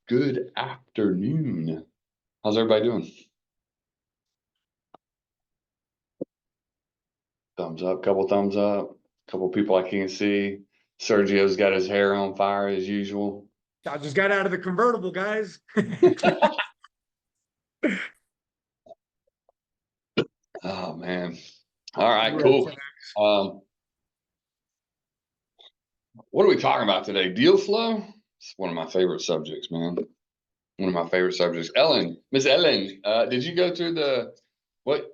Good afternoon. How's everybody doing? Thumbs up, couple thumbs up, couple people I can't see. Sergio's got his hair on fire as usual. I just got out of the convertible, guys. Oh man. All right, cool. What are we talking about today? Deal flow? It's one of my favorite subjects, man. One of my favorite subjects. Miss Ellen, did you go through whatever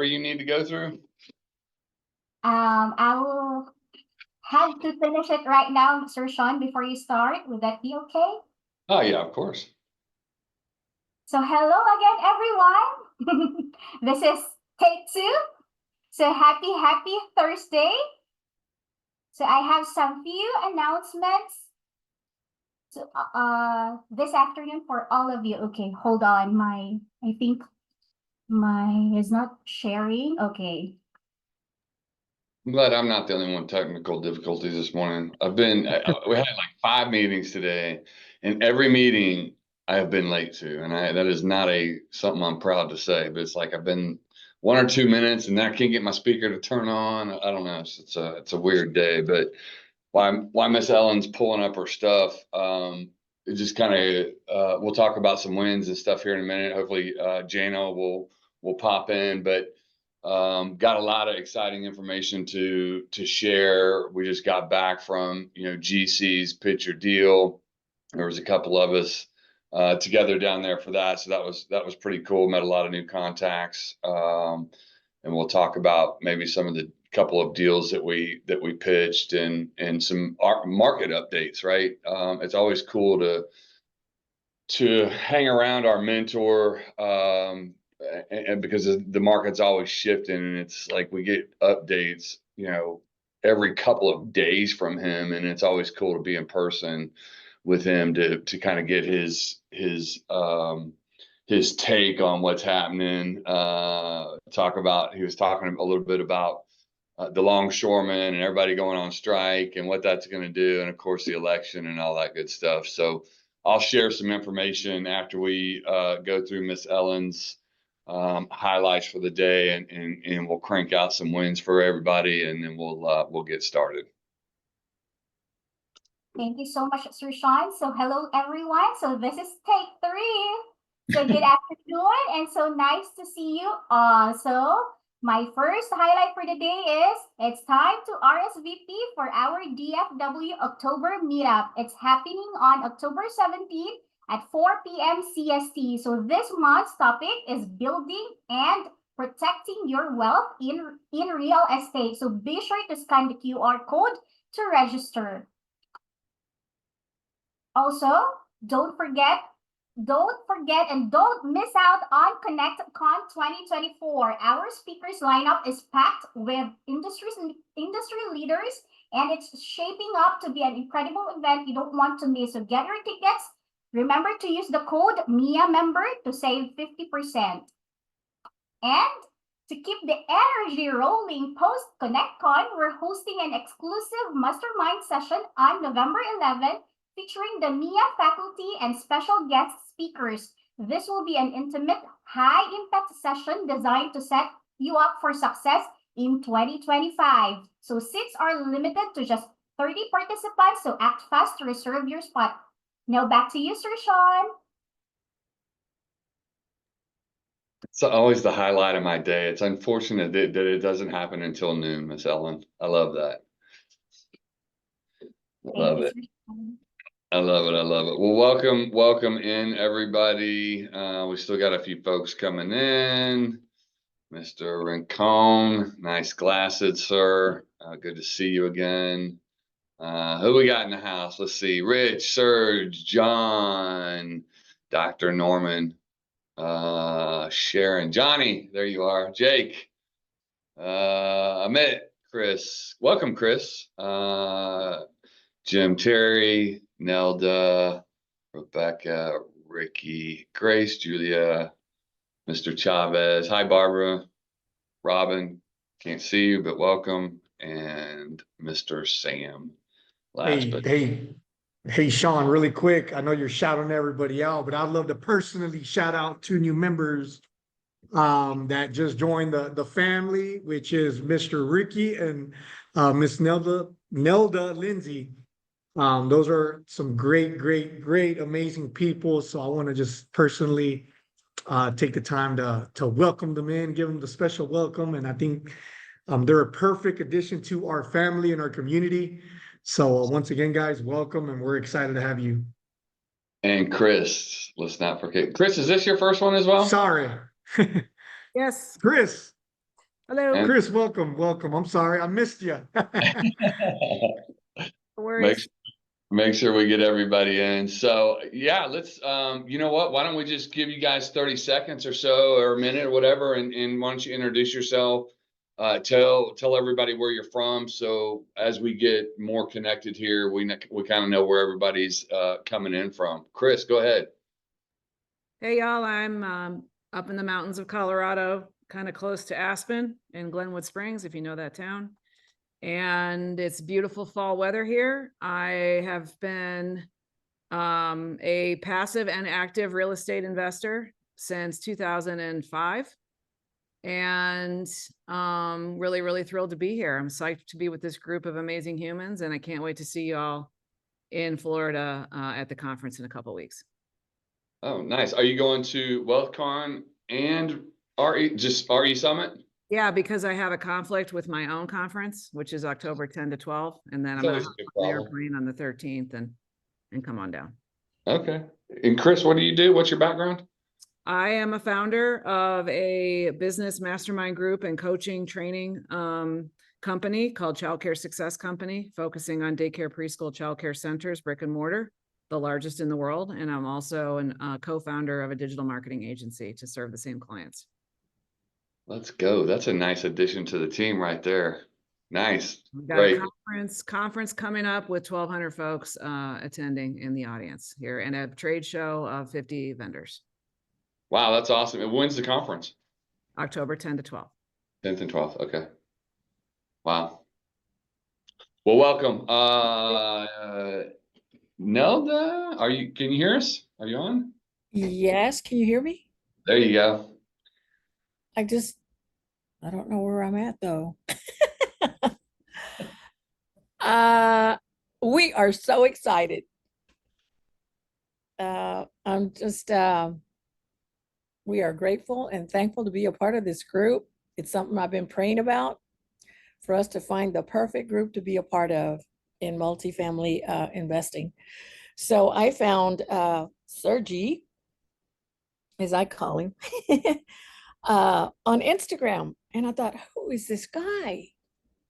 you need to go through? I will have to finish it right now, Sir Sean, before you start. Would that be okay? Oh yeah, of course. So hello again, everyone. This is take 2. So happy Thursday. So I have some few announcements this afternoon for all of you. Okay, hold on. I think my is not sharing. Okay. I'm glad I'm not the only one technical difficulties this morning. we had like 5 meetings today, and every meeting I have been late to, and that is not something I'm proud to say, but it's like I've been 1 or 2 minutes, and I can't get my speaker to turn on. I don't know. It's a weird day, but why Miss Ellen's pulling up her stuff. It just kind of we'll talk about some wins and stuff here in a minute. Hopefully, Jano will pop in, but. Got a lot of exciting information to share. We just got back from GC's Pitch Your Deal. There was a couple of us together down there for that, so that was pretty cool. Met a lot of new contacts, and we'll talk about maybe some of the couple of deals that we pitched and some market updates. Right, it's always cool to hang around our mentor. And because the market's always shifting, and it's like we get updates, every couple of days from him, and it's always cool to be in person with him to kind of get his take on what's happening. He was talking a little bit about the longshoremen and everybody going on strike and what that's going to do, and of course the election and all that good stuff. So I'll share some information after we go through Miss Ellen's highlights for the day, and we'll crank out some wins for everybody, and then we'll get started. Thank you so much, Sir Sean. So hello everyone. So this is take 3. So good afternoon, and so nice to see you. So my first highlight for the day is it's time to RSVP for our DFW October meetup. It's happening on October 17th at 4 p.m. CST. So this month's topic is building and protecting your wealth in real estate. So be sure to scan the QR code to register. Also, don't forget and don't miss out on ConnectCon 2024. Our speakers lineup is packed with industry leaders, and it's shaping up to be an incredible event you don't want to miss. So get your tickets. Remember to use the code MIAMember to save 50%. And to keep the energy rolling post ConnectCon, we're hosting an exclusive mastermind session on November 11th featuring the MIA faculty and special guest speakers. This will be an intimate, high-impact session designed to set you up for success in 2025. So seats are limited to just 30 participants, so act fast to reserve your spot. Now back to you, Sir Sean. It's always the highlight of my day. It's unfortunate that it doesn't happen until noon, Miss Ellen. I love that. I love it. I love it. Well, welcome in everybody. We still got a few folks coming in. Mr. Rincon, nice glasses, sir. Good to see you again. Who we got in the house? Let's see. Rich, Serge, John, Dr. Norman, Sharon, Johnny. There you are. Jake, Amit, Chris. Welcome, Chris. Jim, Terry, Nelda, Rebecca, Ricky, Grace, Julia, Mr. Chavez. Hi, Barbara. Robin, can't see you, but welcome. And Mr. Sam. Hey, Hey, Sean, really quick. I know you're shouting everybody out, but I'd love to personally shout out two new members that just joined the family, which is Mr. Ricky and Miss Nelda Lindsay. Those are some great, amazing people. So I want to just personally take the time to welcome them in, give them the special welcome. And I think they're a perfect addition to our family and our community. So once again, guys, welcome, and we're excited to have you. And Chris, let's not forget. Chris, is this your first one as well? Sorry. Yes. Chris, Hello. And- Chris, welcome. I'm sorry, I missed you. No worries. Make sure we get everybody in. So yeah, let's you know what? Why don't we just give you guys 30 seconds or so, or a minute or whatever, and why don't you introduce yourself? Tell everybody where you're from. So as we get more connected here, we kind of know where everybody's coming in from. Chris, go ahead. Hey, y'all. I'm up in the mountains of Colorado, kind of close to Aspen in Glenwood Springs, if you know that town. And it's beautiful fall weather here. I have been a passive and active real estate investor since 2005. And really thrilled to be here. I'm psyched to be with this group of amazing humans, and I can't wait to see you all in Florida at the conference in a couple weeks. Oh, nice. Are you going to WealthCon and RE Summit? Yeah, because I have a conflict with my own conference, which is October 10 to 12, and then I'm going Always to a good hop on the problem. airplane on the 13th and come on down. Okay. And Chris, what do you do? What's your background? I am a founder of a business mastermind group and coaching training company called Childcare Success Company, focusing on daycare, preschool, childcare centers, brick and mortar, the largest in the world. And I'm also a co-founder of a digital marketing agency to serve the same clients. Let's go. That's a nice addition to the team right there. Nice. We've got Great. a conference coming up with 1,200 folks attending in the audience here, and a trade show of 50 vendors. Wow, that's awesome. And when's the conference? October 10 to 12. 10th and 12th. Okay. Wow. Well, welcome. Nelda, can you hear us? Are you on? Yes, can you hear me? There you go. I don't know where I'm at though. We are so excited. We are grateful and thankful to be a part of this group. It's something I've been praying about, for us to find the perfect group to be a part of in multifamily investing. So I found Sergi, as I call him, on Instagram. And I thought, who is this guy?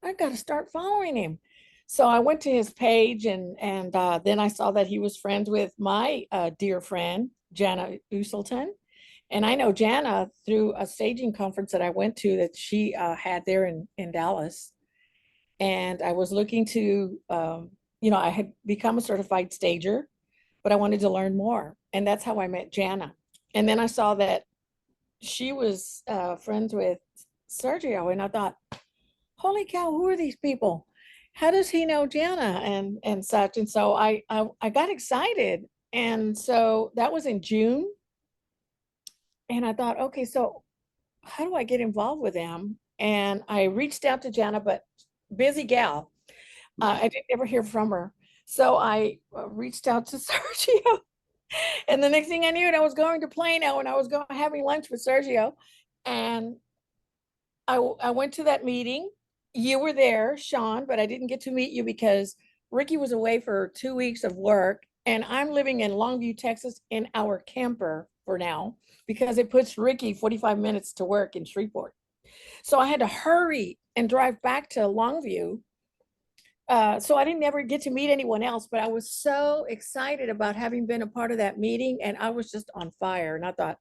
I got to start following him. So I went to his page, and then I saw that he was friends with my dear friend, Jana Uselton. And I know Jana through a staging conference that I went to that she had there in Dallas. And I was looking to, I had become a certified stager, but I wanted to learn more. And that's how I met Jana. And then I saw that she was friends with Sergio, and I thought, holy cow, who are these people? How does he know Jana and such? And so I got excited. And so that was in June. And I thought, okay, so how do I get involved with them? And I reached out to Jana, but busy gal. I didn't ever hear from her. So I reached out to Sergio. And the next thing I knew, I was going to Plano, and I was having lunch with Sergio. And I went to that meeting. You were there, Sean, but I didn't get to meet you because Ricky was away for 2 weeks of work. And I'm living in Longview, Texas in our camper for now, because it puts Ricky 45 minutes to work in Shreveport. So I had to hurry and drive back to Longview. So I didn't ever get to meet anyone else, but I was so excited about having been a part of that meeting, and I was just on fire. And I thought,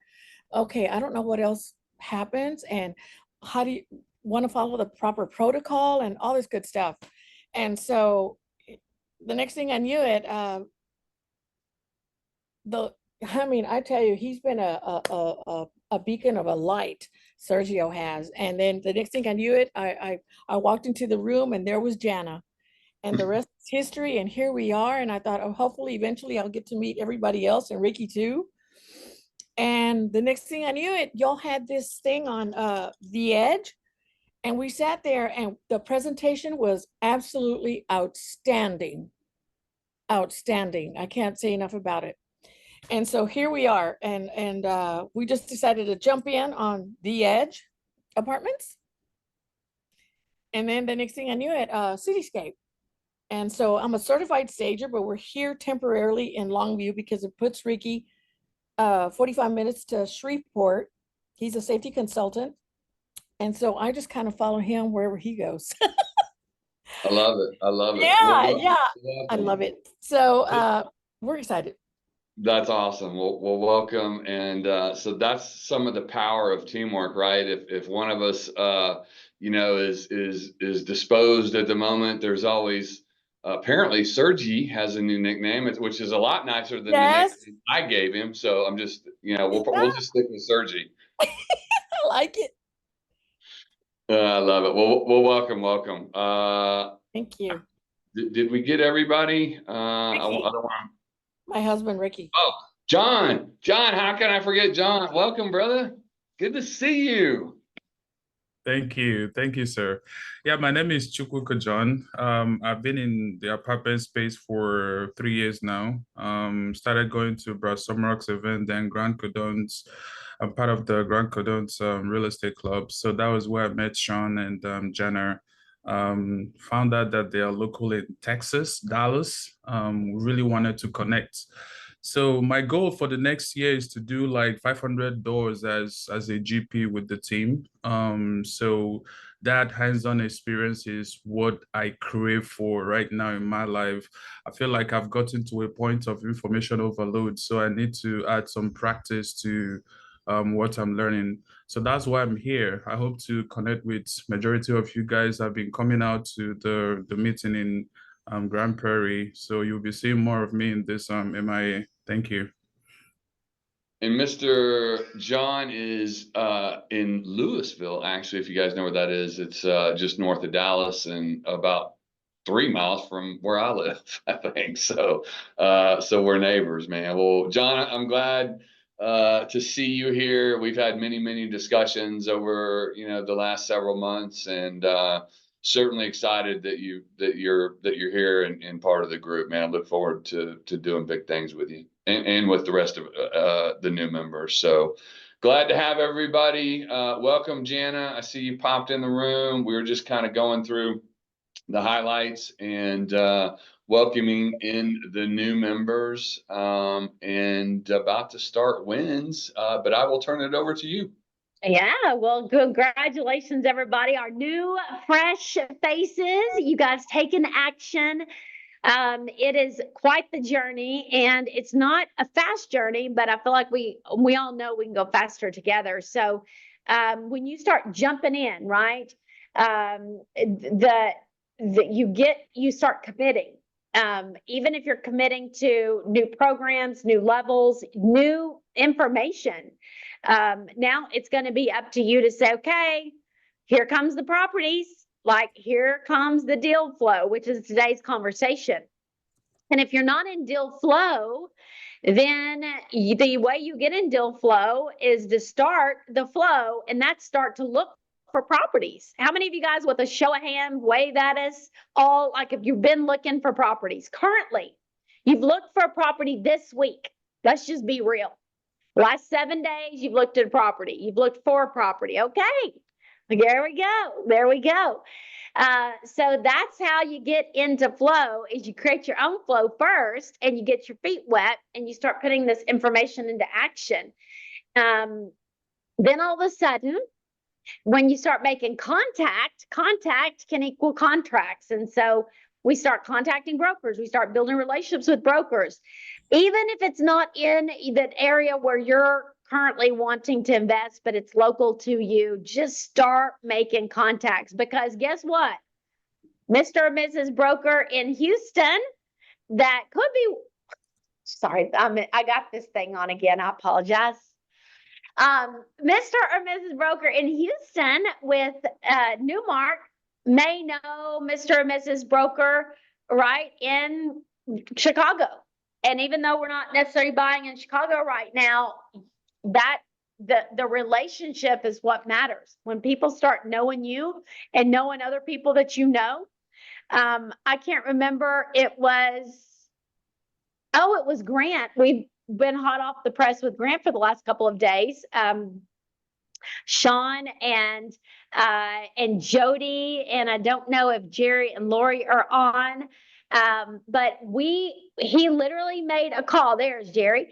okay, I don't know what else happens, and how do you want to follow the proper protocol and all this good stuff. And so the next thing I knew it, I tell you, he's been a beacon of a light, Sergio has. And then the next thing I knew it, I walked into the room, and there was Jana. and the rest is history. And here we are. And I thought, oh, hopefully eventually I'll get to meet everybody else and Ricky too. And the next thing I knew it, y'all had this thing on The Edge. And we sat there and the presentation was absolutely outstanding. Outstanding. I can't say enough about it. And so here we are. And we just decided to jump in on The Edge Apartments. And then the next thing I knew it, Cityscape. And so I'm a certified stager, but we're here temporarily in Longview because it puts Ricky 45 minutes to Shreveport. He's a safety consultant. And so I just kind of follow him wherever he goes. I love it. I love it. Yeah, Well, yeah. I welcome. love it. So we're excited. That's awesome. Well, welcome. And so that's some of the power of teamwork, right? If one of us, is disposed at the moment, there's always apparently Sergi has a new nickname, which is a lot nicer than Yes. the nickname I gave him. So I'm just, we'll just stick with Sergi. I like it. I love it. Well, welcome. Thank you. Did we get everybody? I Ricky. don't want to. My husband, Ricky. Oh, John, how can I forget John? Welcome, brother. Good to see you. Thank you, sir. Yeah, my name is Chukwuka John. I've been in the apartment space for 3 years now. Started going to Brad Sumrock's event, then Grand Cordons. I'm part of the Grand Cordons real estate club. So that was where I met Sean and Jenna. Found out that they are local in Texas, Dallas. We really wanted to connect. So my goal for the next year is to do like 500 doors as a GP with the team. So that hands-on experience is what I crave for right now in my life. I feel like I've gotten to a point of information overload, so I need to add some practice to what I'm learning. So that's why I'm here. I hope to connect with majority of you guys. I've been coming out to the meeting in Grand Prairie. So you'll be seeing more of me in this MIA. Thank you. And Mr. John is in Louisville, actually, if you guys know where that is. It's just north of Dallas and about 3 miles from where I live, I think. So we're neighbors, man. Well, John, I'm glad to see you here. We've had many discussions over, the last several months, and certainly excited that you're here and part of the group, man. I look forward to doing big things with you and with the rest of the new members. So glad to have everybody. Welcome, Jana. I see you popped in the room. We were just kind of going through the highlights and welcoming in the new members and about to start wins, but I will turn it over to you. Yeah, well, congratulations, everybody. Our new, fresh faces. You guys taking action. It is quite the journey, and it's not a fast journey, but I feel like we all know we can go faster together. So when you start jumping in, right, you start committing. Even if you're committing to new programs, new levels, new information, now it's going to be up to you to say, okay, here comes the properties, like here comes the deal flow, which is today's conversation. And if you're not in deal flow, then the way you get in deal flow is to start the flow, and that's start to look for properties. How many of you guys, with a show of hand, wave at us all, like if you've been looking for properties currently, you've looked for a property this week. Let's just be real. Last 7 days, you've looked at a property. You've looked for a property. Okay, there we go. So that's how you get into flow, is you create your own flow first, and you get your feet wet, and you start putting this information into action. Then all of a sudden, when you start making contact can equal contracts. And so we start contacting brokers. We start building relationships with brokers. Even if it's not in that area where you're currently wanting to invest, but it's local to you, just start making contacts, because guess what? Mr. and Mrs. Broker in Houston, that could be, sorry, I got this thing on again. I apologize. Mr. or Mrs. Broker in Houston with Newmark may know Mr. or Mrs. Broker right, in Chicago. And even though we're not necessarily buying in Chicago right now, that the relationship is what matters. When people start knowing you and knowing other people that you know, I can't remember, it was Grant. We've been hot off the press with Grant for the last couple of days. Sean and Jody, and I don't know if Jerry and Lori are on. But he literally made a call. There's Jerry.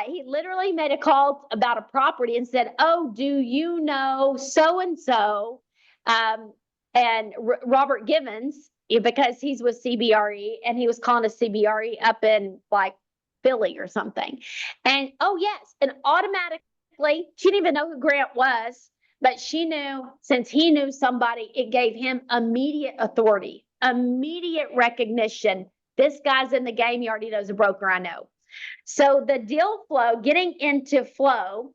He literally made a call about a property and said, "Oh, do you know so and so?" And Robert Givens, because he's with CBRE, and he was calling a CBRE up in like Philly or something. And oh yes, and automatically, she didn't even know who Grant was, but she knew, since he knew somebody, it gave him immediate authority, immediate recognition. This guy's in the game. He already knows a broker I know. So the deal flow, getting into flow,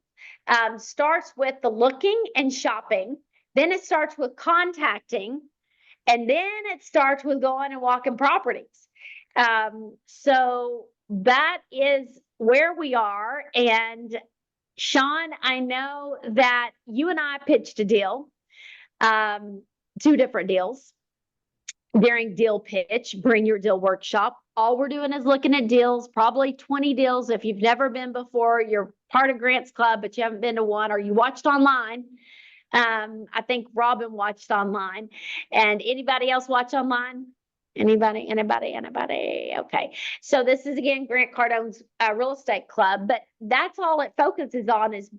starts with the looking and shopping. Then it starts with contacting. And then it starts with going and walking properties. So that is where we are. And Sean, I know that you and I pitched a deal, 2 different deals during deal pitch, Bring Your Deal workshop. All we're doing is looking at deals, probably 20 deals. If you've never been before, you're part of Grant's Club, but you haven't been to one, or you watched online. I think Robin watched online, and anybody else watch online? Anybody? Okay. So this is again Grant Cardone's real estate club, but that's all it focuses on is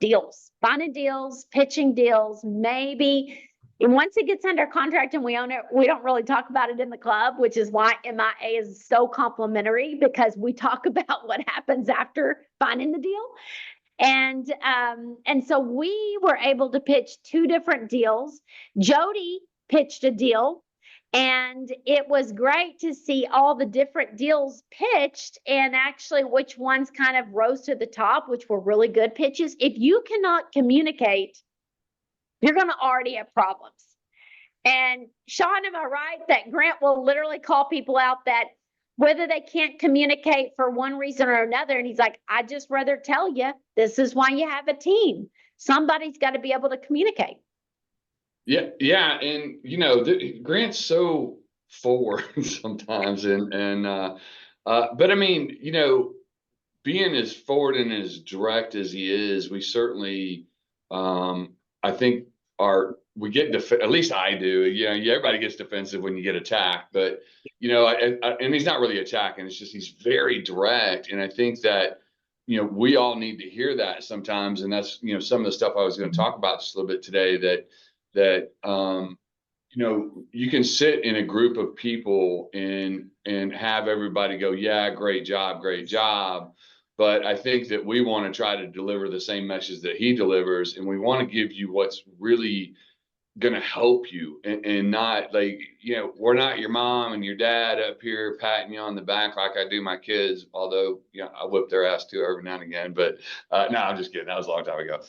deals, finding deals, pitching deals, maybe. And once it gets under contract and we own it, we don't really talk about it in the club, which is why MIA is so complimentary, because we talk about what happens after finding the deal. And so we were able to pitch 2 different deals. Jody pitched a deal, and it was great to see all the different deals pitched and actually which ones kind of rose to the top, which were really good pitches. If you cannot communicate, you're going to already have problems. And Sean, am I right that Grant will literally call people out that whether they can't communicate for one reason or another, and he's like, "I just rather tell you, this is why you have a team. Somebody's got to be able to communicate." Yeah, and you know, Grant's so forward sometimes, but I mean, you know, being as forward and as direct as he is, we certainly, I think, we get at least I do. You know, everybody gets defensive when you get attacked, but you know, and he's not really attacking. It's just he's very direct, and I think that, you know, we all need to hear that sometimes, and that's, you know, some of the stuff I was going to talk about just a little bit today. That you know, you can sit in a group of people and have everybody go, "Yeah, great job," but I think that we want to try to deliver the same message that he delivers, and we want to give you what's really going to help you, and not like, you know, we're not your mom and your dad up here patting you on the back like I do my kids, although, you know, I whip their ass too every now and again, but no, I'm just kidding. That was a long time ago.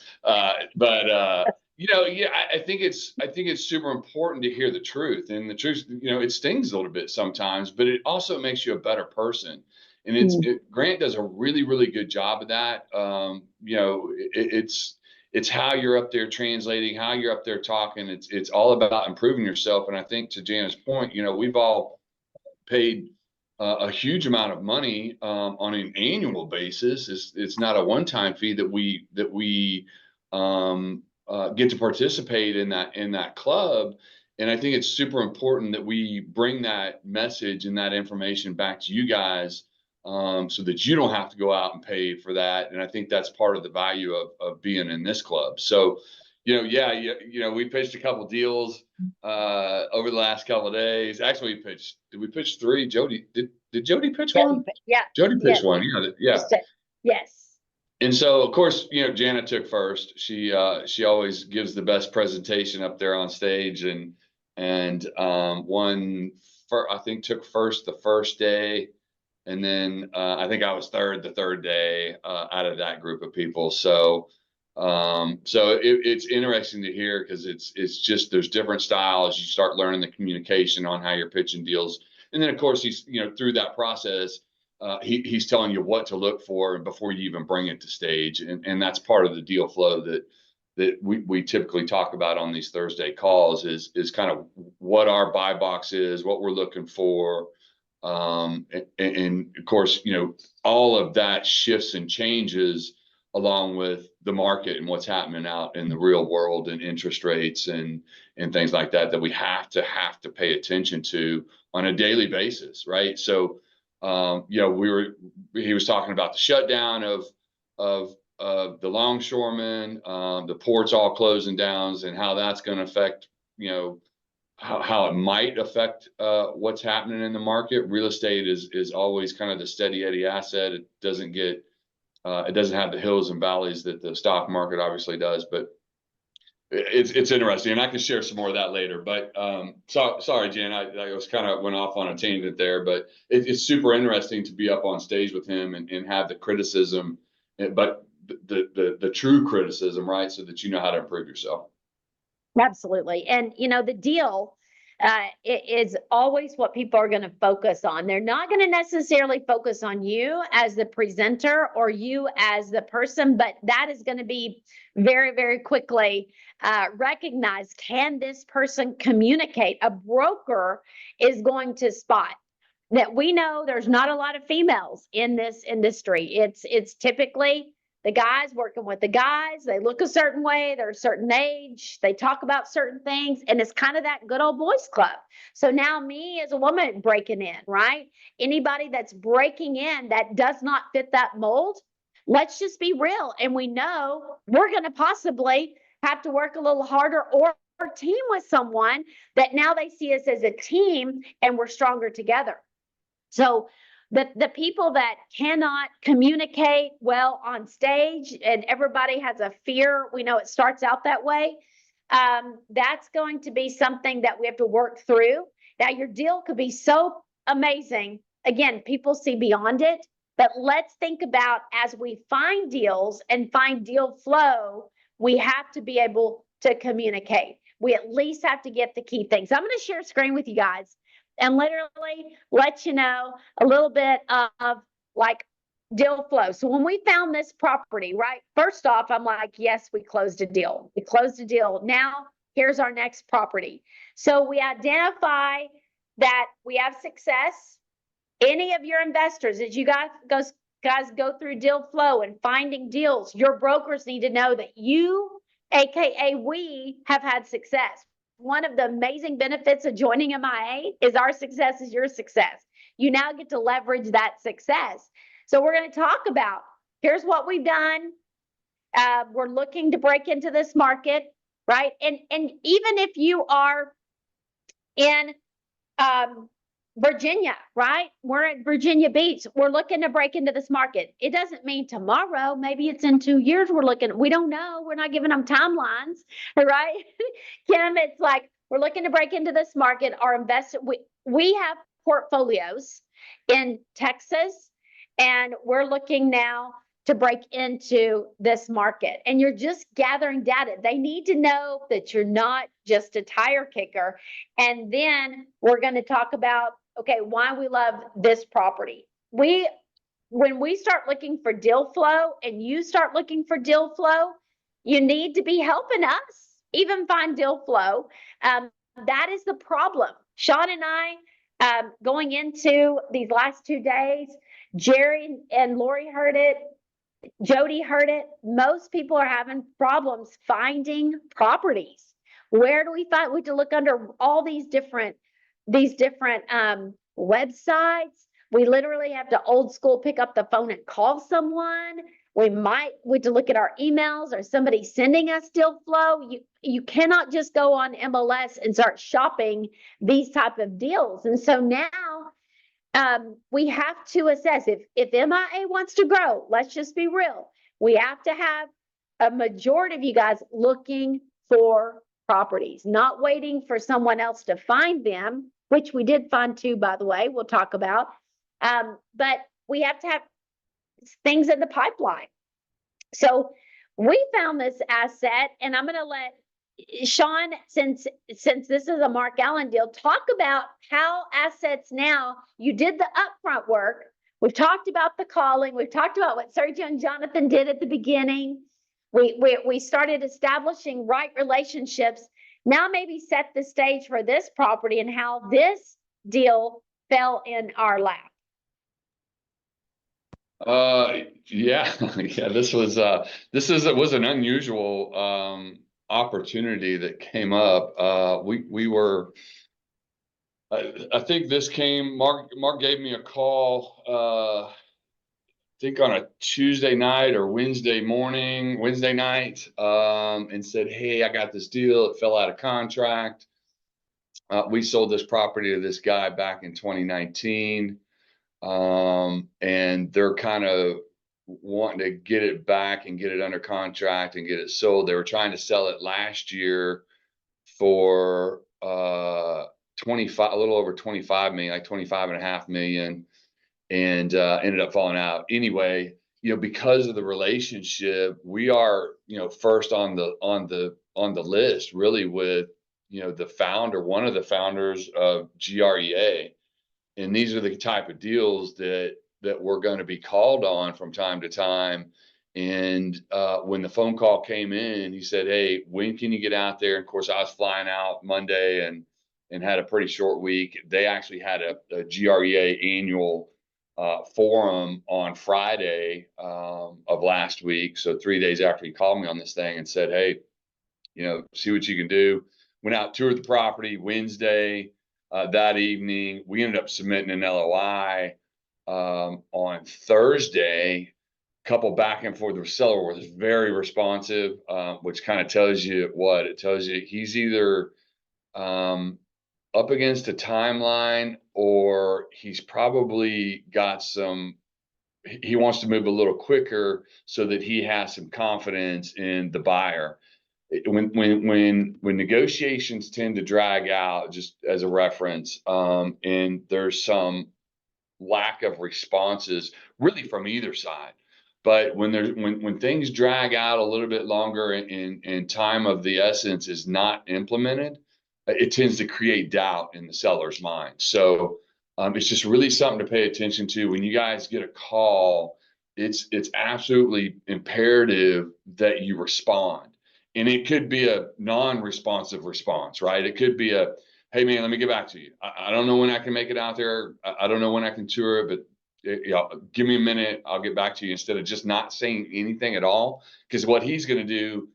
You know, yeah, I think it's super important to hear the truth, and the truth, you know, it stings a little bit sometimes, but it also makes you a better person. And Grant does a really, really good job of that. You know, it's how you're up there translating, how you're up there talking. It's all about improving yourself. And I think, to Jana's point, you know, we've all paid a huge amount of money on an annual basis. It's not a one-time fee that we get to participate in that club. And I think it's super important that we bring that message and that information back to you guys, so that you don't have to go out and pay for that. And I think that's part of the value of being in this club. So, you know, yeah, you know, we pitched a couple deals over the last couple of days. Actually, did we pitch 3? Jody, did Jody pitch one? Yeah. Jody pitched one. Yeah. Yes. And so, of course, you know, Jana took first. She always gives the best presentation up there on stage, and I think took first the first day. And then I think I was third the third day out of that group of people. So it's interesting to hear, because it's just, there's different styles. You start learning the communication on how you're pitching deals. And then of course he's, through that process, he's telling you what to look for before you even bring it to stage. And that's part of the deal flow that we typically talk about on these Thursday calls is kind of what our buy box is, what we're looking for. And of course, all of that shifts and changes along with the market and what's happening out in the real world and interest rates and things like that we have to pay attention to on a daily basis, right? So, he was talking about the shutdown of the longshoremen, the ports all closing down, and how that's going to affect, how it might affect what's happening in the market. Real estate is always kind of the steady Eddie asset. It doesn't have the hills and valleys that the stock market obviously does, but it's interesting, and I can share some more of that later. But sorry, Jen, I was kind of went off on a tangent there, but it's super interesting to be up on stage with him and have the criticism, but the true criticism, right? So that you know how to improve yourself. Absolutely. And the deal is always what people are going to focus on. They're not going to necessarily focus on you as the presenter or you as the person, but that is going to be very, very quickly recognized. Can this person communicate? A broker is going to spot that. We know there's not a lot of females in this industry. It's typically the guys working with the guys. They look a certain way, they're a certain age, they talk about certain things, and it's kind of that good old boys club. So now me as a woman breaking in, right? Anybody that's breaking in that does not fit that mold, let's just be real. And we know we're going to possibly have to work a little harder or team with someone that now they see us as a team and we're stronger together. So the people that cannot communicate well on stage, and everybody has a fear, we know it starts out that way, that's going to be something that we have to work through. Now, your deal could be so amazing. Again, people see beyond it, but let's think about, as we find deals and find deal flow, we have to be able to communicate. We at least have to get the key things. I'm going to share a screen with you guys and literally let you know a little bit of like deal flow. So when we found this property, right, first off, I'm like, yes, we closed a deal. We closed a deal. Now here's our next property. So we identify that we have success. Any of your investors, as you guys go through deal flow and finding deals, your brokers need to know that you, AKA we, have had success. One of the amazing benefits of joining MIA is our success is your success. You now get to leverage that success. So we're going to talk about, here's what we've done. We're looking to break into this market, right? And even if you are in Virginia, right? We're at Virginia Beach. We're looking to break into this market. It doesn't mean tomorrow. Maybe it's in 2 years. We don't know. We're not giving them timelines, right? Kim, it's like, we're looking to break into this market. We have portfolios in Texas, and we're looking now to break into this market. And you're just gathering data. They need to know that you're not just a tire kicker. And then we're going to talk about, okay, why we love this property. When we start looking for deal flow and you start looking for deal flow, you need to be helping us even find deal flow. That is the problem. Sean and I, going into these last 2 days, Jerry and Lori heard it. Jody heard it. Most people are having problems finding properties. Where do we find? We have to look under all these different websites. We literally have to old school pick up the phone and call someone. We have to look at our emails. Or somebody sending us deal flow. You cannot just go on MLS and start shopping these type of deals. And so now we have to assess if MIA wants to grow. Let's just be real. We have to have a majority of you guys looking for properties, not waiting for someone else to find them, which we did find 2, by the way, we'll talk about. But we have to have things in the pipeline. So we found this asset, and I'm going to let Sean, since this is a Mark Allen deal, talk about how assets now, you did the upfront work. We've talked about the calling. We've talked about what Sergio and Jonathan did at the beginning. We started establishing right relationships. Now maybe set the stage for this property and how this deal fell in our lap. Yeah, yeah, this was an unusual, opportunity that came up. We were, I think this came, Mark gave me a call, I think on a Tuesday night or Wednesday night, and said, hey, I got this deal. It fell out of contract. We sold this property to this guy back in 2019. And they're kind of wanting to get it back and get it under contract and get it sold. They were trying to sell it last year for 25, a little over 25 million, like 25.5 million, and ended up falling out. Anyway, because of the relationship, we are, first on the list, really, with the founder, one of the founders of GREA. And these are the type of deals that we're going to be called on from time to time. And when the phone call came in, he said, hey, when can you get out there? And of course, I was flying out Monday and had a pretty short week. They actually had a GREA annual forum on Friday of last week. So 3 days after he called me on this thing and said, hey, see what you can do. Went out, toured the property Wednesday. That evening, we ended up submitting an LOI on Thursday. Couple back and forth. The seller was very responsive, which kind of tells you what it tells you. He's either up against a timeline, or he's probably got he wants to move a little quicker so that he has some confidence in the buyer. When negotiations tend to drag out, just as a reference, and there's some lack of responses really from either side, but when things drag out a little bit longer and time of the essence is not implemented, it tends to create doubt in the seller's mind. So it's just really something to pay attention to. When you guys get a call, it's absolutely imperative that you respond. And it could be a non-responsive response, right? It could be hey man, let me get back to you. I don't know when I can make it out there. I don't know when I can tour it, but give me a minute. I'll get back to you, instead of just not saying anything at all. Because what he's going to do,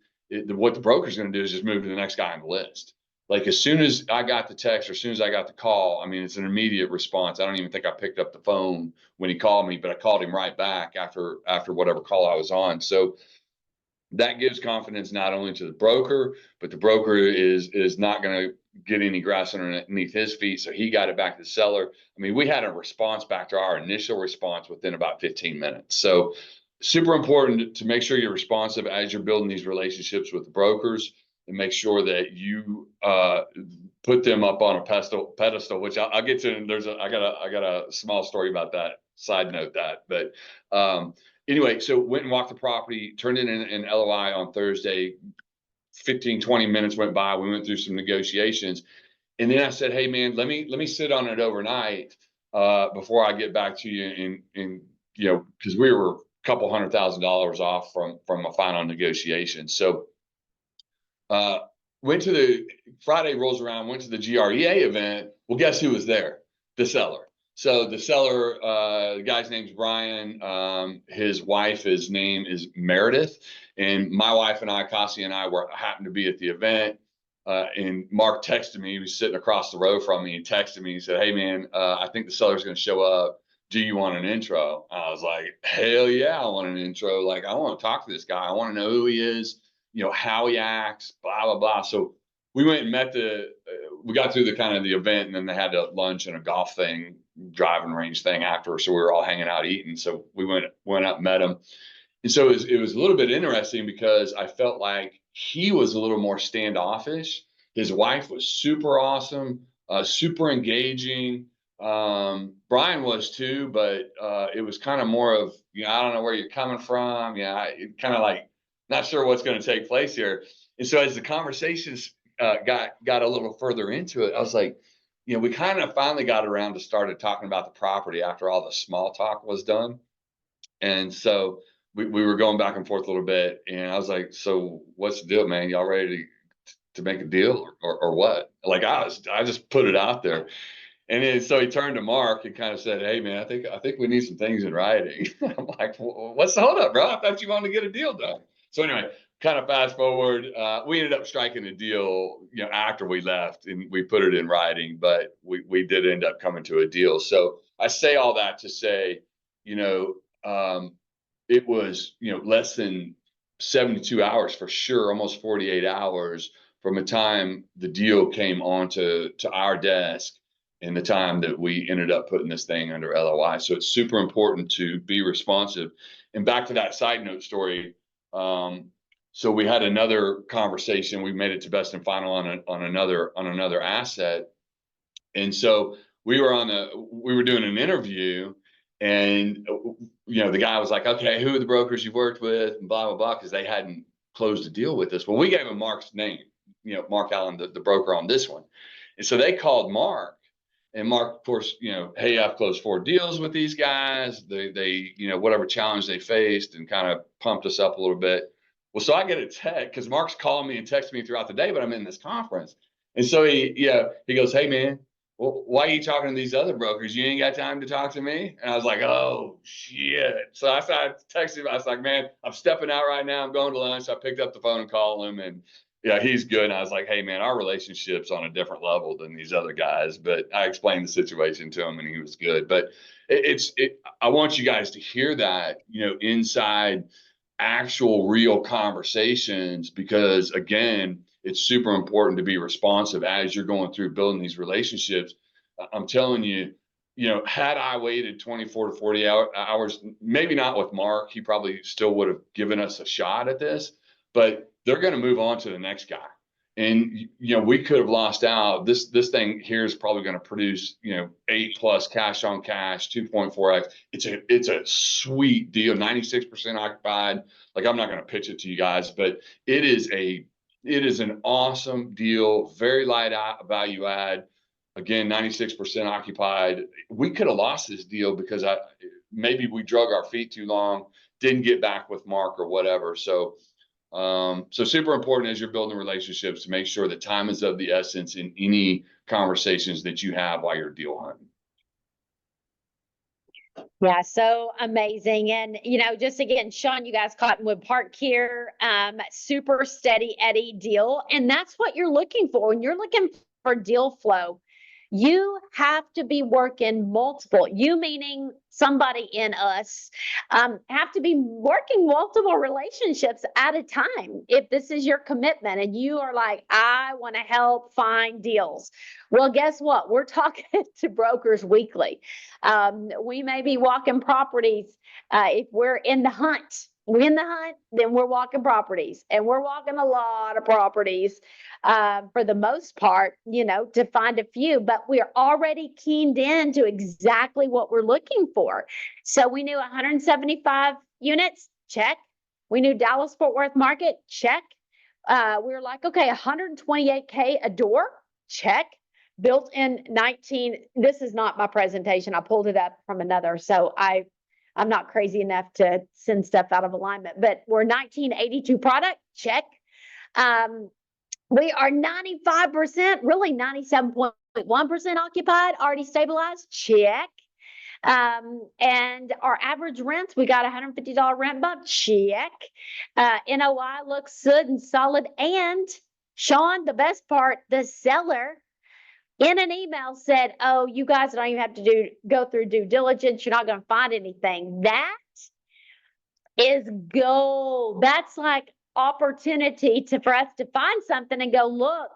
what the broker's going to do, is just move to the next guy on the list. Like, as soon as I got the text or as soon as I got the call, I mean, it's an immediate response. I don't even think I picked up the phone when he called me, but I called him right back after whatever call I was on. So that gives confidence not only to the broker, but the broker is not going to get any grass underneath his feet. So he got it back to the seller. I mean, we had a response back to our initial response within about 15 minutes. So super important to make sure you're responsive as you're building these relationships with the brokers, and make sure that you put them up on a pedestal, which I'll get to. I got a small story about that. Side note that, but anyway, so went and walked the property, turned in an LOI on Thursday. 15-20 minutes went by. We went through some negotiations, and then I said, hey man, let me sit on it overnight before I get back to you. And because we were a couple $100,000 off from a final negotiation. So went to the Friday rolls around, went to the GREA event. Well, guess who was there? The seller. So the seller, the guy's name's Brian. His wife's name is Meredith, and my wife and I, Cassie and I, happened to be at the event. And Mark texted me. He was sitting across the row from me. He texted me. He said, "Hey man, I think the seller's going to show up. Do you want an intro?" I was like, "Hell yeah, I want an intro. Like, I want to talk to this guy. I want to know who he is. How he acts. Blah blah blah." So we went and met we got through the kind of the event, and then they had a lunch and a golf thing, driving range thing after. So we were all hanging out eating. So we went up and met him. And so it was a little bit interesting, because I felt like he was a little more standoffish. His wife was super awesome, super engaging. Brian was too, but it was kind of more of, I don't know where you're coming from. Yeah, kind of like, not sure what's going to take place here. And so as the conversations got a little further into it, I was like, you know, we kind of finally got around to started talking about the property after all the small talk was done. And so we were going back and forth a little bit, and I was like, so what's the deal, man? Y'all ready to make a deal or what? Like I just put it out there. And then so he turned to Mark and kind of said, hey man, I think we need some things in writing. I'm like, what's the holdup, bro? I thought you wanted to get a deal done. So anyway, kind of fast forward, we ended up striking a deal, you know, after we left, and we put it in writing, but we did end up coming to a deal. So I say all that to say, you know, it was, you know, less than 72 hours for sure, almost 48 hours from the time the deal came onto our desk and the time that we ended up putting this thing under LOI. So it's super important to be responsive. And back to that side note story. So we had another conversation. We made it to best and final on another asset. And so we were doing an interview, and you know, the guy was like, okay, who are the brokers you've worked with, and blah, blah, blah, because they hadn't closed a deal with us. Well, we gave him Mark's name, you know, Mark Allen, the broker on this one. And so they called Mark, and Mark, of course, you know, hey, I've closed 4 deals with these guys. They, you know, whatever challenge they faced, and kind of pumped us up a little bit. Well, so I get a text because Mark's calling me and texting me throughout the day, but I'm in this conference. And so he goes, hey man, well, why are you talking to these other brokers? You ain't got time to talk to me? And I was like, oh shit. So I started texting him. I was like, man, I'm stepping out right now. I'm going to lunch. I picked up the phone and called him, and yeah, he's good. And I was like, hey man, our relationship's on a different level than these other guys. But I explained the situation to him, and he was good. But I want you guys to hear that, you know, inside actual real conversations, because again, it's super important to be responsive as you're going through building these relationships. I'm telling you, you know, had I waited 24 to 40 hours, maybe not with Mark, he probably still would have given us a shot at this, but they're going to move on to the next guy. And, you know, we could have lost out. This thing here is probably going to produce, you know, 8+ cash on cash, 2.4x. It's a sweet deal, 96% occupied. Like, I'm not going to pitch it to you guys, but it is an awesome deal, very light value add. Again, 96% occupied. We could have lost this deal because maybe we drug our feet too long, didn't get back with Mark or whatever. So super important as you're building relationships to make sure that time is of the essence in any conversations that you have while you're deal hunting. Yeah, so amazing. And, you know, just again, Sean, you guys, Cottonwood Park here, super steady Eddie deal. And that's what you're looking for. When you're looking for deal flow, you have to be working multiple, you meaning somebody in us, have to be working multiple relationships at a time. If this is your commitment and you are like, I want to help find deals. Well, guess what? We're talking to brokers weekly. We may be walking properties. If we're in the hunt, then we're walking properties, and we're walking a lot of properties for the most part, you know, to find a few, but we're already keyed in to exactly what we're looking for. So we knew 175 units, check. We knew Dallas Fort Worth market, check. We were like, okay, 128K a door, check. Built in 19, this is not my presentation. I pulled it up from another. So I'm not crazy enough to send stuff out of alignment, but we're 1982 product, check. We are 95%, really 97.1% occupied, already stabilized, check. And our average rents, we got $150 rent bump, check. NOI looks good and solid. And Sean, the best part, the seller in an email said, oh, you guys don't even have to go through due diligence. You're not going to find anything. That is gold. That's like opportunity for us to find something and go, look,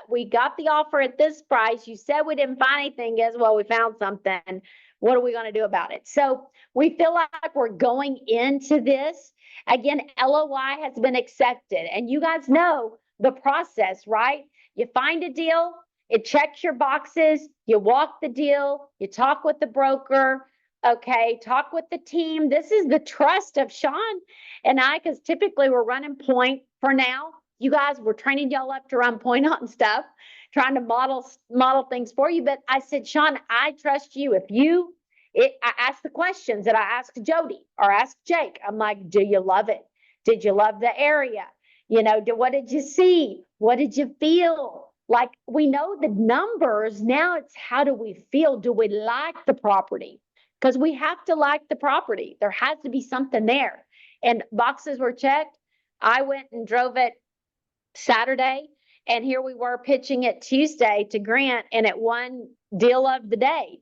we got the offer at this price. You said we didn't find anything. Guess what? We found something. What are we going to do about it? So we feel like we're going into this. Again, LOI has been accepted. And you guys know the process, right? You find a deal. It checks your boxes, you walk the deal, you talk with the broker, okay, talk with the team. This is the trust of Sean and I, because typically we're running point for now. you guys were training y'all up to run point on stuff, trying to model things for you. But I said, Sean, I trust you. I asked the questions that I asked Jody or asked Jake. I'm like, do you love it? Did you love the area? You know, what did you see? What did you feel? Like, we know the numbers. Now it's how do we feel? Do we like the property? Because we have to like the property. There has to be something there. And boxes were checked. I went and drove it Saturday, and here we were pitching it Tuesday to Grant, and it won deal of the day.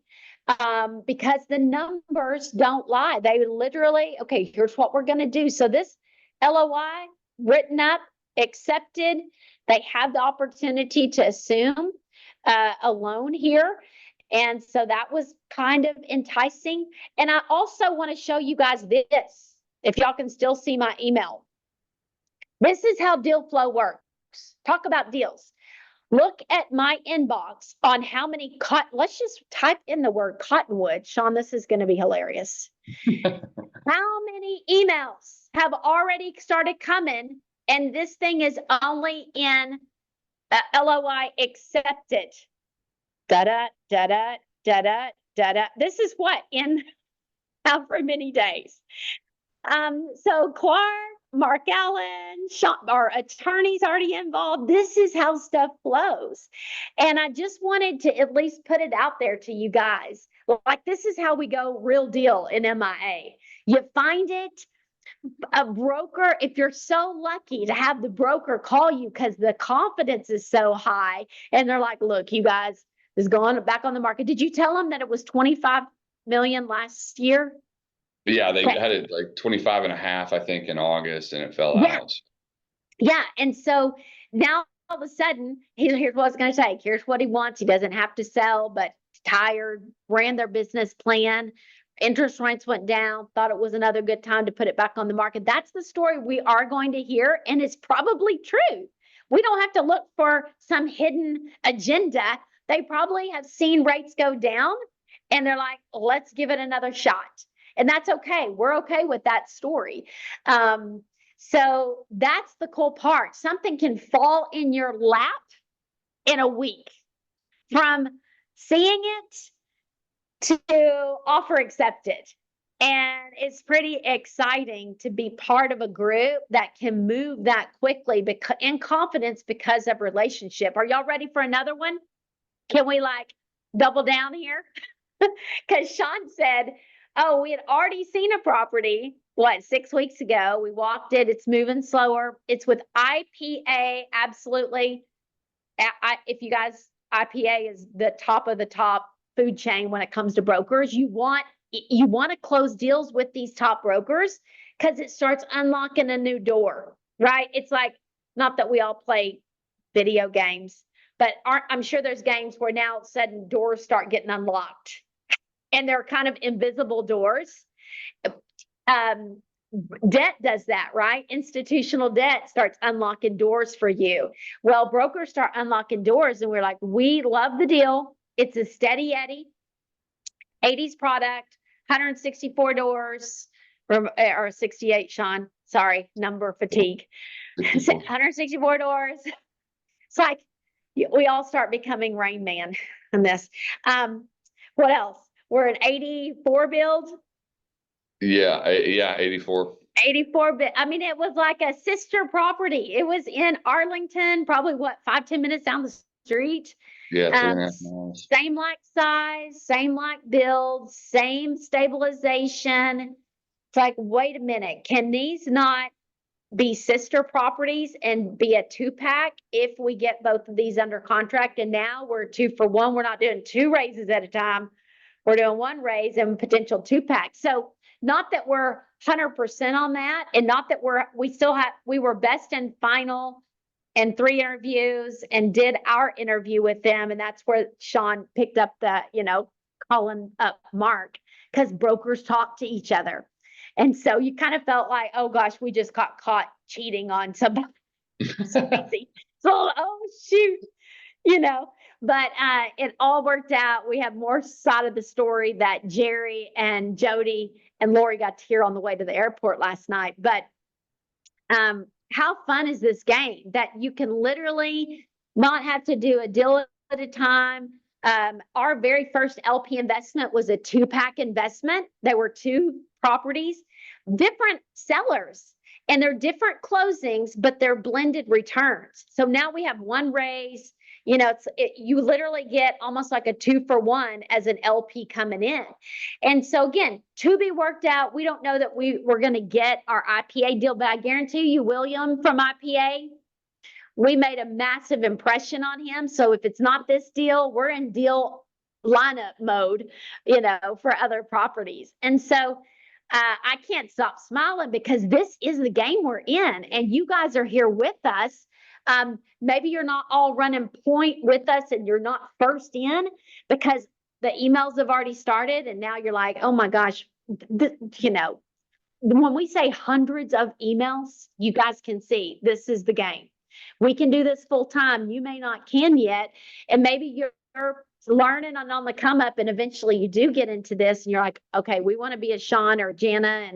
Because the numbers don't lie. They literally, okay, here's what we're going to do. So this LOI written up, accepted, they have the opportunity to assume a loan here. And so that was kind of enticing. And I also want to show you guys this, if y'all can still see my email. This is how deal flow works. Talk about deals. Look at my inbox on how many let's just type in the word Cottonwood. Sean, this is going to be hilarious. How many emails have already started coming? And this thing is only in LOI accepted. Da-da, da-da, da-da, da-da. This is what in however many days. So Clark, Mark Allen, Sean, our attorney's already involved. This is how stuff flows. And I just wanted to at least put it out there to you guys. Like, this is how we go real deal in MIA. You find it, a broker, if you're so lucky to have the broker call you because the confidence is so high, and they're like, look, you guys, this is going back on the market. Did you tell them that it was 25 million last year? Yeah, they Okay. had it like 25 and a half, I think, in August, and it fell Yeah. out. Yeah. And so now all of a sudden, here's what I was going to say. Here's what he wants. He doesn't have to sell, but tired, ran their business plan. Interest rates went down, thought it was another good time to put it back on the market. That's the story we are going to hear, and it's probably true. We don't have to look for some hidden agenda. They probably have seen rates go down, and they're like, let's give it another shot. And that's okay. We're okay with that story. So that's the cool part. Something can fall in your lap in a week, from seeing it to offer accepted. And it's pretty exciting to be part of a group that can move that quickly in confidence because of relationship. Are y'all ready for another one? Can we like double down here? Because Sean said, oh, we had already seen a property, 6 weeks ago. We walked it. It's moving slower. It's with IPA. Absolutely. If you guys, IPA is the top of the top food chain when it comes to brokers. You want to close deals with these top brokers because it starts unlocking a new door, right? It's like, not that we all play video games, but I'm sure there's games where now all of a sudden doors start getting unlocked, and they're kind of invisible doors. Debt does that, right? Institutional debt starts unlocking doors for you. Well, brokers start unlocking doors, and we're like, we love the deal. It's a steady Eddie, 80s product, 164 doors, or 68, Sean. Sorry, number fatigue. 164 doors. It's like we all start becoming Rain Man in this. What else? We're an 84 build. Yeah, 84. 84 bit. I mean, it was like a sister property. It was in Arlington, probably 5-10 minutes down the street. Yeah, 2.5 miles. Same like size, same like build, same stabilization. It's like, wait a minute, can these not be sister properties and be a 2-pack if we get both of these under contract? And now we're 2 for 1. We're not doing 2 raises at a time. We're doing 1 raise and potential 2-pack. So not that we're 100% on that, and not that we were best and final and 3 interviews and did our interview with them. And that's where Sean picked up the, calling up Mark, because brokers talk to each other. And so you kind of felt like, oh gosh, we just got caught cheating on somebody. So, oh shoot, but it all worked out. We have more side of the story that Jerry and Jody and Lori got to hear on the way to the airport last night. But how fun is this game that you can literally not have to do a deal at a time? Our very first LP investment was a 2-pack investment. There were 2 properties, different sellers, and they're different closings, but they're blended returns. So now we have one raise. You know, you literally get almost like a 2-for-1 as an LP coming in. And so again, to be worked out. We don't know that we're going to get our IPA deal, but I guarantee you, William from IPA, we made a massive impression on him. So if it's not this deal, we're in deal lineup mode, you know, for other properties. And so I can't stop smiling because this is the game we're in, and you guys are here with us. Maybe you're not all running point with us and you're not first in because the emails have already started, and now you're like, oh my gosh, you know, when we say hundreds of emails, you guys can see this is the game. We can do this full time. You may not can yet, and maybe you're learning on the come up, and eventually you do get into this, and you're like, okay, we want to be a Sean or Jana,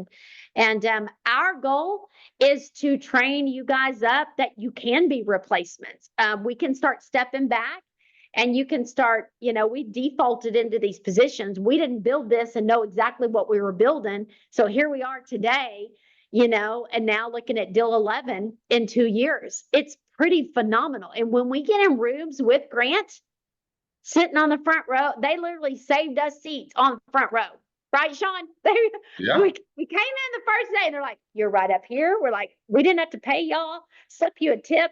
and our goal is to train you guys up that you can be replacements. We can start stepping back. And you can start, you know, we defaulted into these positions. We didn't build this and know exactly what we were building. So here we are today, you know, and now looking at deal 11 in 2 years. It's pretty phenomenal. And when we get in rooms with Grant, sitting on the front row, they literally saved us seats on the front row. Right, Sean? Yeah. We came in the first day and they're like, you're right up here. We're like, we didn't have to pay y'all, slip you a tip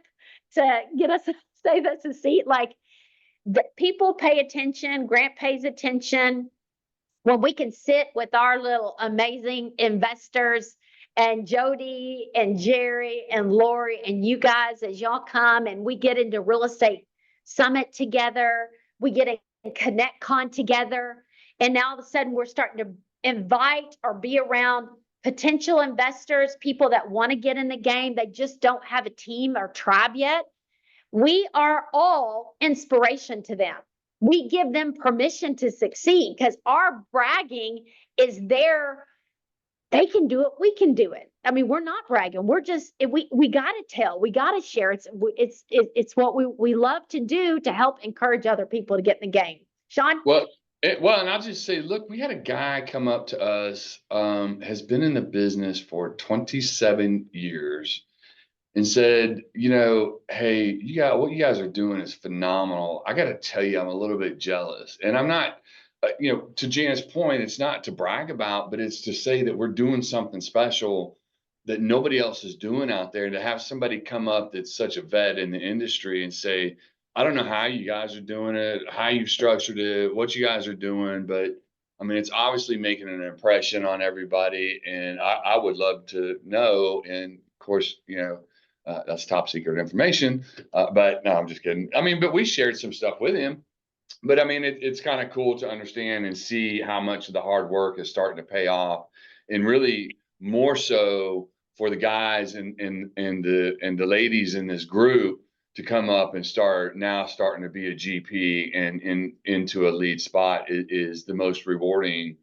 to get us, save us a seat. Like, the people pay attention. Grant pays attention. When we can sit with our little amazing investors and Jody and Jerry and Lori and you guys, as y'all come and we get into real estate summit together, we get a ConnectCon together, and now all of a sudden we're starting to invite or be around potential investors, people that want to get in the game. They just don't have a team or tribe yet. We are all inspiration to them. We give them permission to succeed because our bragging is there. They can do it. We can do it. I mean, we're not bragging. We're just, we got to tell, we got to share. It's what we love to do to help encourage other people to get in the game. Sean? Well, and I'll just say, look, we had a guy come up to us, has been in the business for 27 years. And said, you know, hey, what you guys are doing is phenomenal. I got to tell you, I'm a little bit jealous. And I'm not, you know, to Jana's point, it's not to brag about, but it's to say that we're doing something special that nobody else is doing out there. And to have somebody come up that's such a vet in the industry and say, I don't know how you guys are doing it, how you've structured it, what you guys are doing, but I mean, it's obviously making an impression on everybody. And I would love to know. And of course, you know, that's top secret information, but no, I'm just kidding. I mean, but we shared some stuff with him, but I mean, it's kind of cool to understand and see how much of the hard work is starting to pay off, and really more so for the guys and the ladies in this group to come up and starting to be a GP and into a lead spot is the most rewarding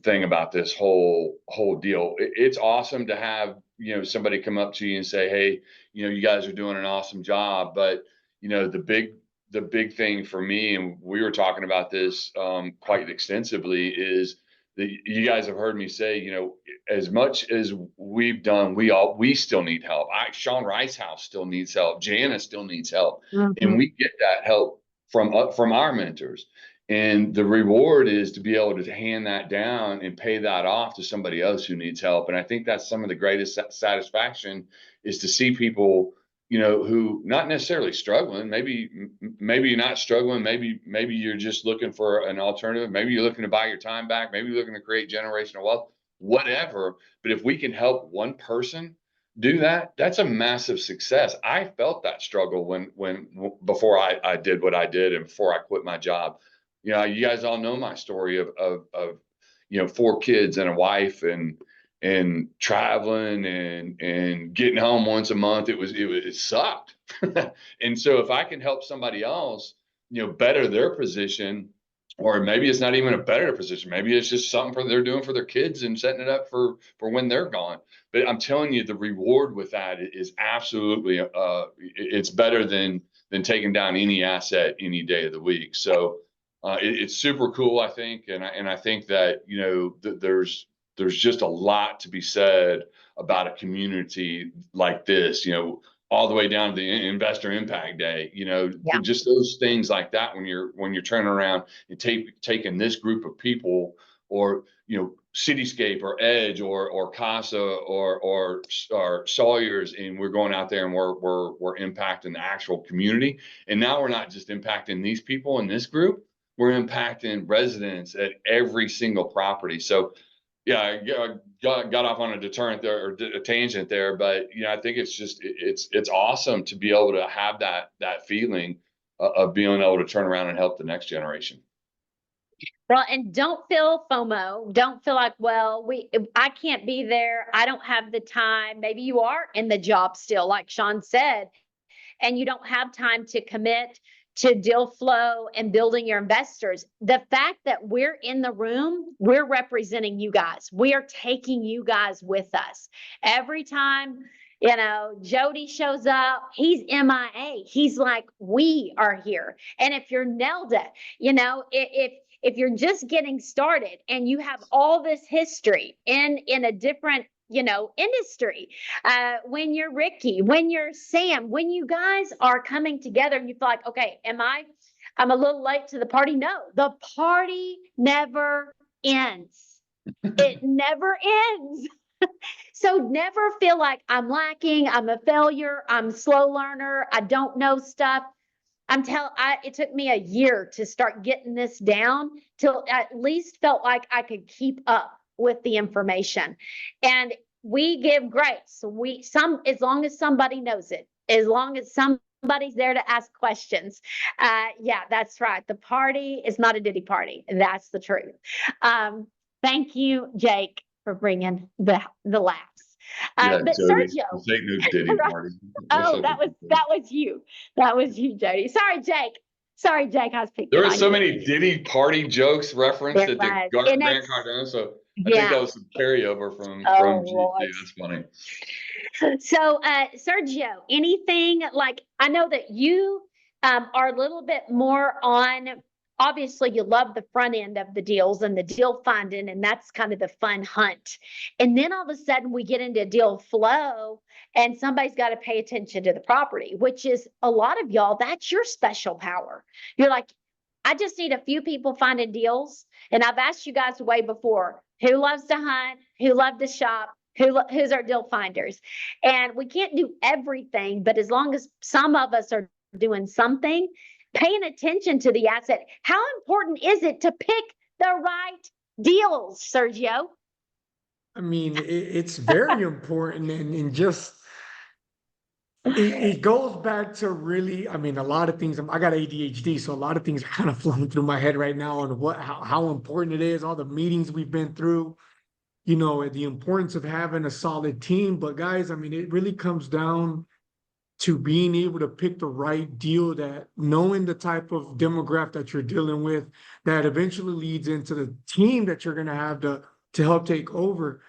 thing about this whole deal. It's awesome to have, you know, somebody come up to you and say, hey, you know, you guys are doing an awesome job. But, you know, the big thing for me, and we were talking about this quite extensively, is that you guys have heard me say, you know, as much as we've done, we still need help. Sean Ricehouse still needs help. Jana still needs help. Mm-hmm. And we get that help from our mentors. And the reward is to be able to hand that down and pay that off to somebody else who needs help. And I think that's some of the greatest satisfaction, is to see people, you know, who not necessarily struggling. Maybe you're not struggling. Maybe you're just looking for an alternative. Maybe you're looking to buy your time back. Maybe you're looking to create generational wealth, whatever. But if we can help one person do that, that's a massive success. I felt that struggle before I did what I did and before I quit my job. You know, you guys all know my story of you know, 4 kids and a wife and traveling and getting home once a month. It sucked. And so if I can help somebody else, you know, better their position Or maybe it's not even a better position. Maybe it's just something they're doing for their kids and setting it up for when they're gone. But I'm telling you, the reward with that is absolutely it's better than taking down any asset any day of the week. So it's super cool, I think, and I think that there's just a lot to be said about a community like this. All the way down to the investor impact day. Yeah. Just those things like that when you're turning around and taking this group of people, or Cityscape or Edge or Casa or Sawyer's, and we're going out there and we're impacting the actual community. And now we're not just impacting these people in this group, we're impacting residents at every single property. So yeah, I got off on a deterrent there, or a tangent there, but I think it's just it's awesome to be able to have that feeling of being able to turn around and help the next generation. Well, and don't feel FOMO. Don't feel like, well, I can't be there. I don't have the time. Maybe you are in the job still, like Sean said, and you don't have time to commit to deal flow and building your investors. The fact that we're in the room, we're representing you guys. We are taking you guys with us. Every time, Jody shows up, he's MIA. He's like, we are here. And if you're Nelda, if you're just getting started and you have all this history in a different industry, when you're Ricky, when you're Sam, when you guys are coming together and you feel like, okay, I'm a little late to the party. No, the party never ends. It never ends. So never feel like I'm lacking, I'm a failure, I'm a slow learner, I don't know stuff. It took me a year to start getting this down till at least felt like I could keep up with the information. And we give grace. As long as somebody knows it, as long as somebody's there to ask questions. Yeah, that's right. The party is not a Diddy party. That's the truth. Thank you, Jake, for bringing the laughs. Yeah, But Jody, Sergio, fake news Diddy party. oh, that was you. That was you, Jody. Sorry, Jake. I was picking There were on so you. many Diddy party jokes referenced There at was. And Grant it's- Cardone. So I think that was some carryover from Lord. GG. That's funny. So, Sergio, anything like, I know that you are a little bit more on, obviously you love the front end of the deals and the deal finding, and that's kind of the fun hunt. And then all of a sudden we get into deal flow and somebody's got to pay attention to the property, which is a lot of y'all, that's your special power. You're like, I just need a few people finding deals. And I've asked you guys way before, who loves to hunt, who love to shop, who's our deal finders. And we can't do everything, but as long as some of us are doing something, paying attention to the asset. How important is it to pick the right deals, Sergio? I mean, it's very important, and just it goes back to really, I mean, a lot of things. I got ADHD, so a lot of things are kind of flowing through my head right now on how important it is, all the meetings we've been through, the importance of having a solid team. But guys, I mean, it really comes down to being able to pick the right deal, that knowing the type of demographic that you're dealing with, that eventually leads into the team that you're going to have to help take over.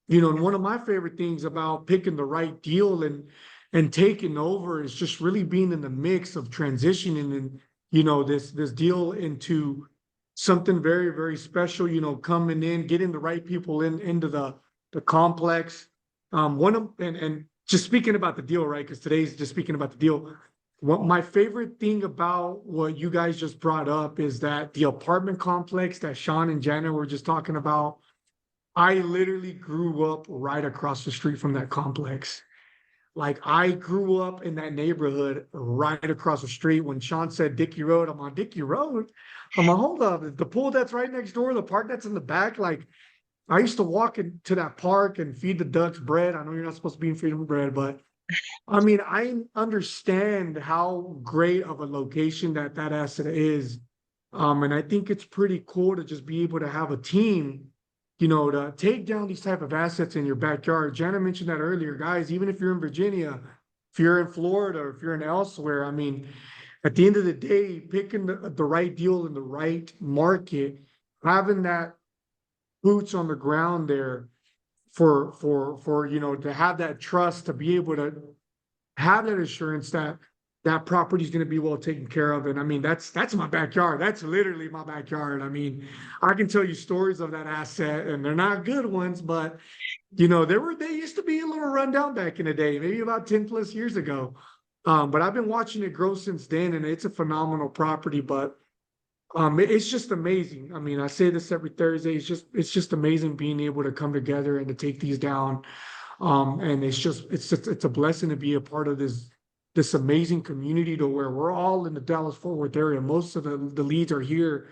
And one of my favorite things about picking the right deal and taking over is just really being in the mix of transitioning and, this deal into something very, very special, coming in, getting the right people into the complex. And just speaking about the deal, right? Because today's just speaking about the deal. What my favorite thing about what you guys just brought up is that the apartment complex that Sean and Janet were just talking about, I literally grew up right across the street from that complex. Like, I grew up in that neighborhood right across the street. When Sean said Dickey Road, I'm on Dickey Road. I'm like, hold up, the pool that's right next door, the park that's in the back, like, I used to walk into that park and feed the ducks bread. I know you're not supposed to be feeding them bread, but I mean, I understand how great of a location that asset is. And I think it's pretty cool to just be able to have a team, to take down these type of assets in your backyard. Jana mentioned that earlier, guys. Even if you're in Virginia, if you're in Florida, or if you're in elsewhere, I mean, at the end of the day, picking the right deal in the right market, having that boots on the ground there for, you know, to have that trust, to be able to have that assurance that that property is going to be well taken care of. And I mean, that's my backyard. That's literally my backyard. I mean, I can tell you stories of that asset, and they're not good ones, but you know, they used to be a little rundown back in the day, maybe about 10 plus years ago. But I've been watching it grow since then, and it's a phenomenal property. But it's just amazing. I mean, I say this every Thursday. It's just amazing being able to come together and to take these down. And it's a blessing to be a part of this amazing community, to where we're all in the Dallas-Fort Worth area. Most of the leads are here.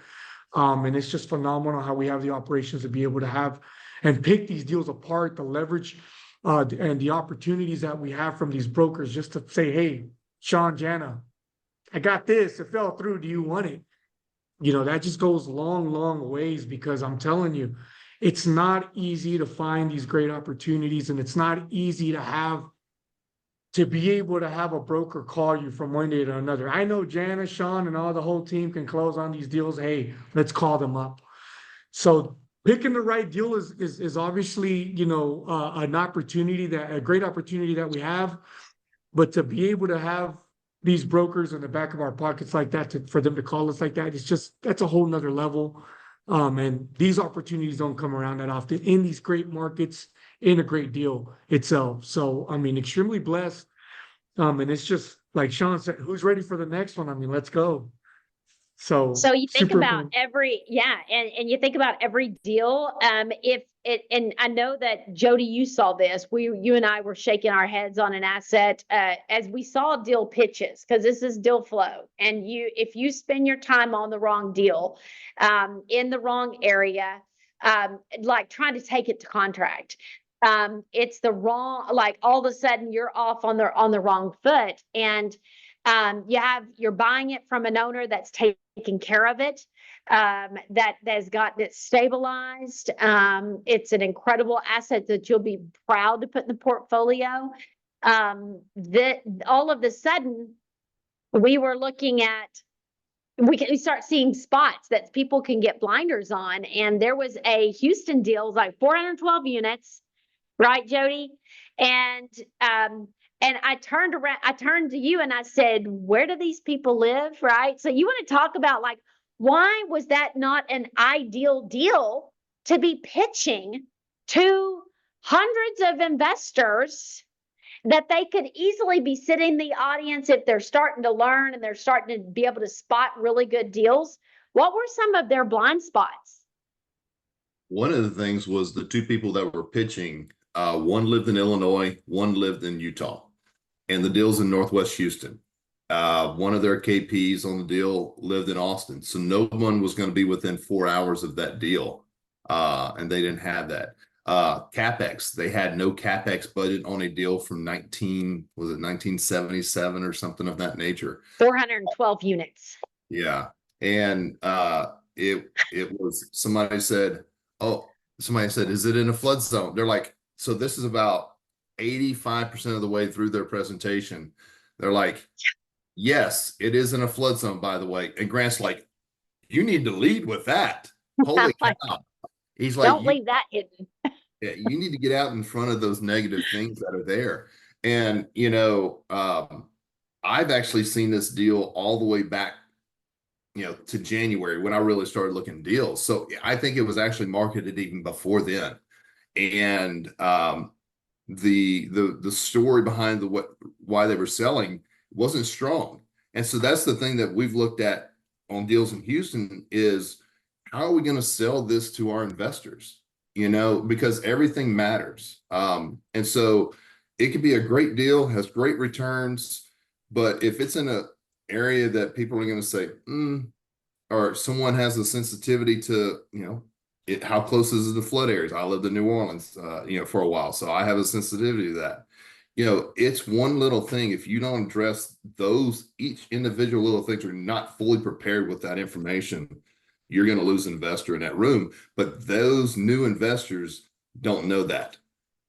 And it's just phenomenal how we have the operations to be able to have and pick these deals apart, the leverage and the opportunities that we have from these brokers, just to say, hey, Sean, Jana, I got this. It fell through. Do you want it? You know, that just goes long ways, because I'm telling you, it's not easy to find these great opportunities, and it's not easy to be able to have a broker call you from one day to another. I know Jana, Sean, and all the whole team can close on these deals. Hey, let's call them up. So picking the right deal is obviously, you know, an opportunity, a great opportunity that we have, but to be able to have these brokers in the back of our pockets like that, for them to call us like that, that's a whole nother level. And these opportunities don't come around that often in these great markets, in a great deal itself. So, I mean, extremely blessed. And it's just like Sean said, who's ready for the next one? I mean, let's go. So you think super about cool. and you think about every deal. And I know that Jody, you saw this. You and I were shaking our heads on an asset as we saw deal pitches, because this is deal flow. And if you spend your time on the wrong deal, in the wrong area, like trying to take it to contract, it's the wrong, like all of a sudden you're off on the wrong foot. And you're buying it from an owner that's taking care of it, that has gotten it stabilized. It's an incredible asset that you'll be proud to put in the portfolio. That all of a sudden we were looking at, we start seeing spots that people can get blinders on. And there was a Houston deal, like 412 units, right, Jody? And I turned to you and I said, where do these people live? Right. So you want to talk about, like, why was that not an ideal deal to be pitching to hundreds of investors that they could easily be sitting in the audience if they're starting to learn and they're starting to be able to spot really good deals? What were some of their blind spots? One of the things was the two people that were pitching, one lived in Illinois, one lived in Utah. And the deal's in Northwest Houston. One of their KPs on the deal lived in Austin. So no one was going to be within 4 hours of that deal. And they didn't have that. CapEx, they had no CapEx budget on a deal from 1977 or something of that nature. 412 units. Yeah. And it was, somebody said, is it in a flood zone? They're like, so this is about 85% of the way through their presentation. They're like, yes, it is in a flood zone, by the way. And Grant's like, you need to lead with that. Holy cow. He's like, don't leave that hidden. Yeah, you need to get out in front of those negative things that are there. And, you know, I've actually seen this deal all the way back, you know, to January when I really started looking at deals. So I think it was actually marketed even before then. And, the story behind why they were selling wasn't strong. And so that's the thing that we've looked at on deals in Houston is, how are we going to sell this to our investors? You know, because everything matters. And so it could be a great deal, has great returns, but if it's in an area that people are going to say, or someone has a sensitivity to, you know, how close is it to flood areas? I lived in New Orleans, you know, for a while, so I have a sensitivity to that. You know, it's one little thing. If you don't address those, each individual little things, are not fully prepared with that information, you're going to lose an investor in that room. But those new investors don't know that.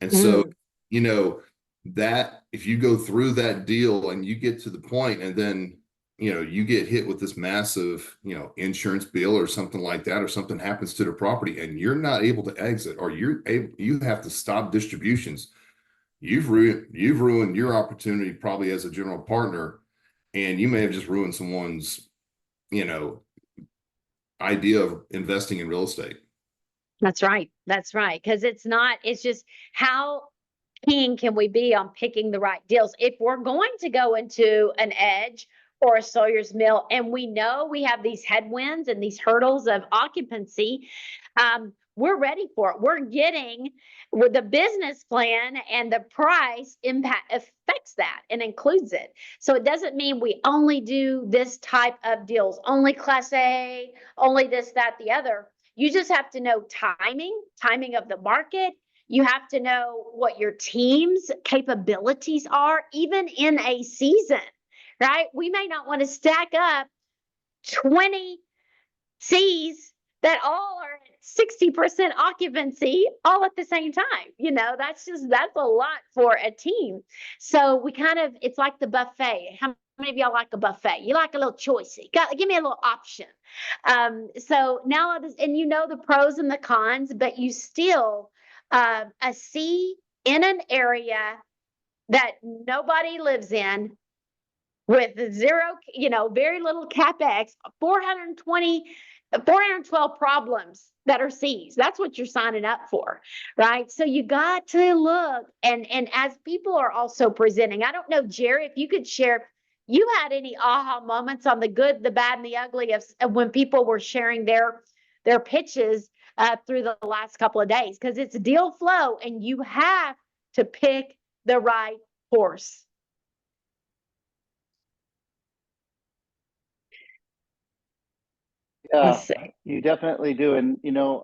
And so, you know, that if you go through that deal and you get to the point, and then you know, you get hit with this massive, you know, insurance bill or something like that, or something happens to the property and you're not able to exit, or you have to stop distributions. You've ruined your opportunity probably as a general partner, and you may have just ruined someone's, you know, idea of investing in real estate. That's right. That's right. Because it's just how keen can we be on picking the right deals? If we're going to go into an Edge or a Sawyer's Mill, and we know we have these headwinds and these hurdles of occupancy, we're ready for it. We're getting with the business plan, and the price impact affects that and includes it. So it doesn't mean we only do this type of deals, only Class A, only this, that, the other. You just have to know timing of the market. You have to know what your team's capabilities are, even in a season, right? We may not want to stack up 20 Cs that all are at 60% occupancy all at the same time. You know, that's a lot for a team. So it's like the buffet. How many of y'all like a buffet? You like a little choicey. Give me a little option. So now, and you know the pros and the cons, but you still, a C in an area that nobody lives in with zero, very little CapEx, 412 problems that are C's. That's what you're signing up for, right? So you got to look, and as people are also presenting, I don't know, Jerry, if you could share, you had any aha moments on the good, the bad, and the ugly of when people were sharing their pitches through the last couple of days, because it's deal flow and you have to pick the right horse. Yeah, you definitely do. And, can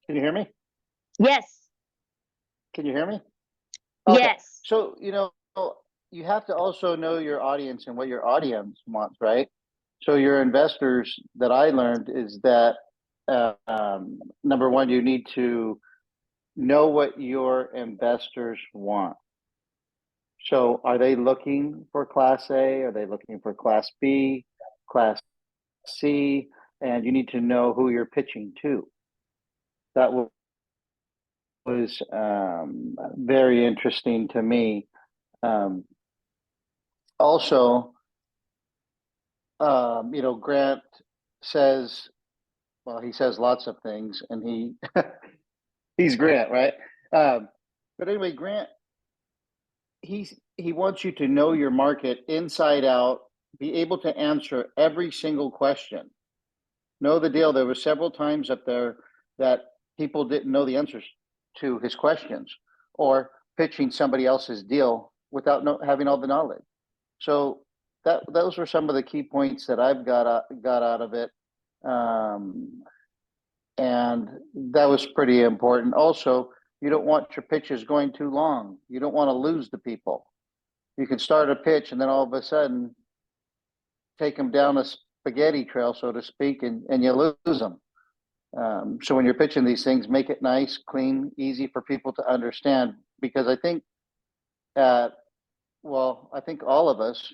you hear me? Yes. Can you hear me? Okay. Yes. So, you have to also know your audience and what your audience wants, right? So your investors, that I learned, is that number one, you need to know what your investors want. So are they looking for Class A? Are they looking for Class B, Class C? And you need to know who you're pitching to. That was very interesting to me. Also, Grant says, well, he says lots of things, and he's Grant, right? But anyway, Grant, he wants you to know your market inside out, be able to answer every single question. Know the deal. There were several times up there that people didn't know the answers to his questions, or pitching somebody else's deal without having all the knowledge. So those were some of the key points that I've got out of it. And that was pretty important. Also, you don't want your pitches going too long. You don't want to lose the people. You can start a pitch and then all of a sudden take them down a spaghetti trail, so to speak, and you lose them. So when you're pitching these things, make it nice, clean, easy for people to understand. Because I think, I think all of us,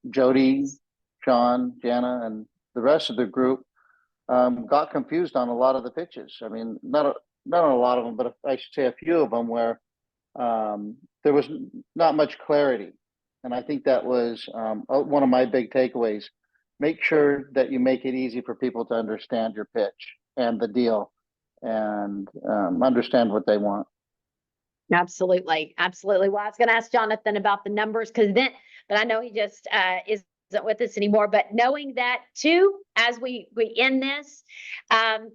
Jody, Sean, Jana, and the rest of the group, got confused on a lot of the pitches. I mean, not on a lot of them, but I should say a few of them where there was not much clarity. And I think that was one of my big takeaways. Make sure that you make it easy for people to understand your pitch and the deal, and understand what they want. Absolutely. Absolutely. Well, I was going to ask Jonathan about the numbers, but I know he just isn't with us anymore. But knowing that too, as we end this,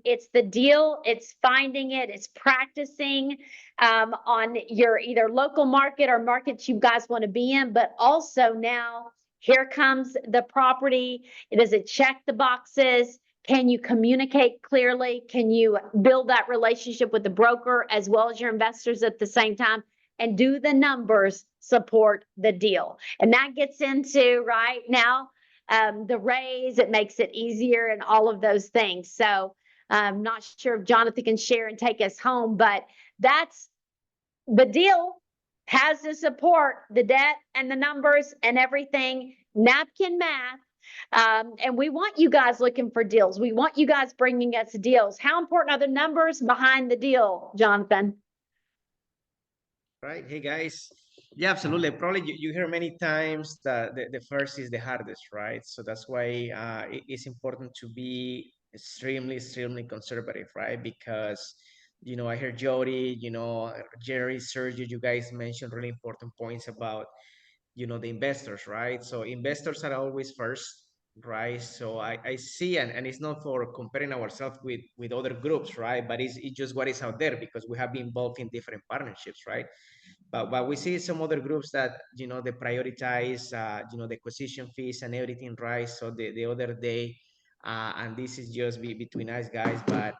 it's the deal, it's finding it, it's practicing on your either local market or markets you guys want to be in, but also now here comes the property. Does it check the boxes? Can you communicate clearly? Can you build that relationship with the broker as well as your investors at the same time? And do the numbers support the deal? And that gets into right now the raise. It makes it easier and all of those things. So I'm not sure if Jonathan can share and take us home, but that's the deal. Has to support the debt and the numbers and everything. napkin math. And we want you guys looking for deals. We want you guys bringing us deals. How important are the numbers behind the deal, Jonathan? Right. Hey, guys. Yeah, absolutely. Probably you hear many times that the first is the hardest, right? So that's why it's important to be extremely conservative, right? Because, I hear Jody, Jerry, Sergio, you guys mentioned really important points about, the investors, right? So investors are always first, right? So I see, and it's not for comparing ourselves with other groups, right? But it's just what is out there because we have been involved in different partnerships, right? But we see some other groups that they prioritize the acquisition fees and everything, right? So the other day, and this is just between us guys, but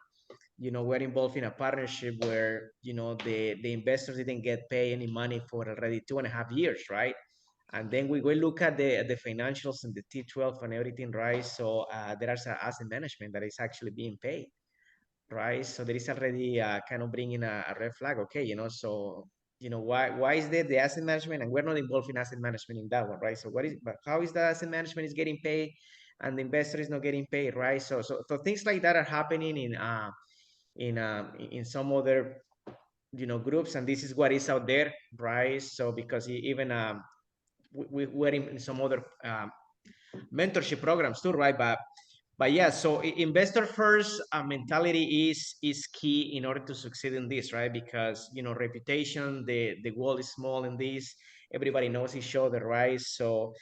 we're involved in a partnership where the investors didn't get paid any money for already 2.5 years, right? And then we look at the financials and the T12 and everything, right? So there's an asset management that is actually being paid, right? So there is already kind of bringing a red flag. Okay, so why is there the asset management and we're not involved in asset management in that one, right? So how is the asset management is getting paid and the investor is not getting paid, right? So things like that are happening in some other groups, and this is what is out there, right? So because even we're in some other mentorship programs too, right? But yeah, so investor first mentality is key in order to succeed in this, right? Because reputation, the world is small in this, everybody knows each other, right? So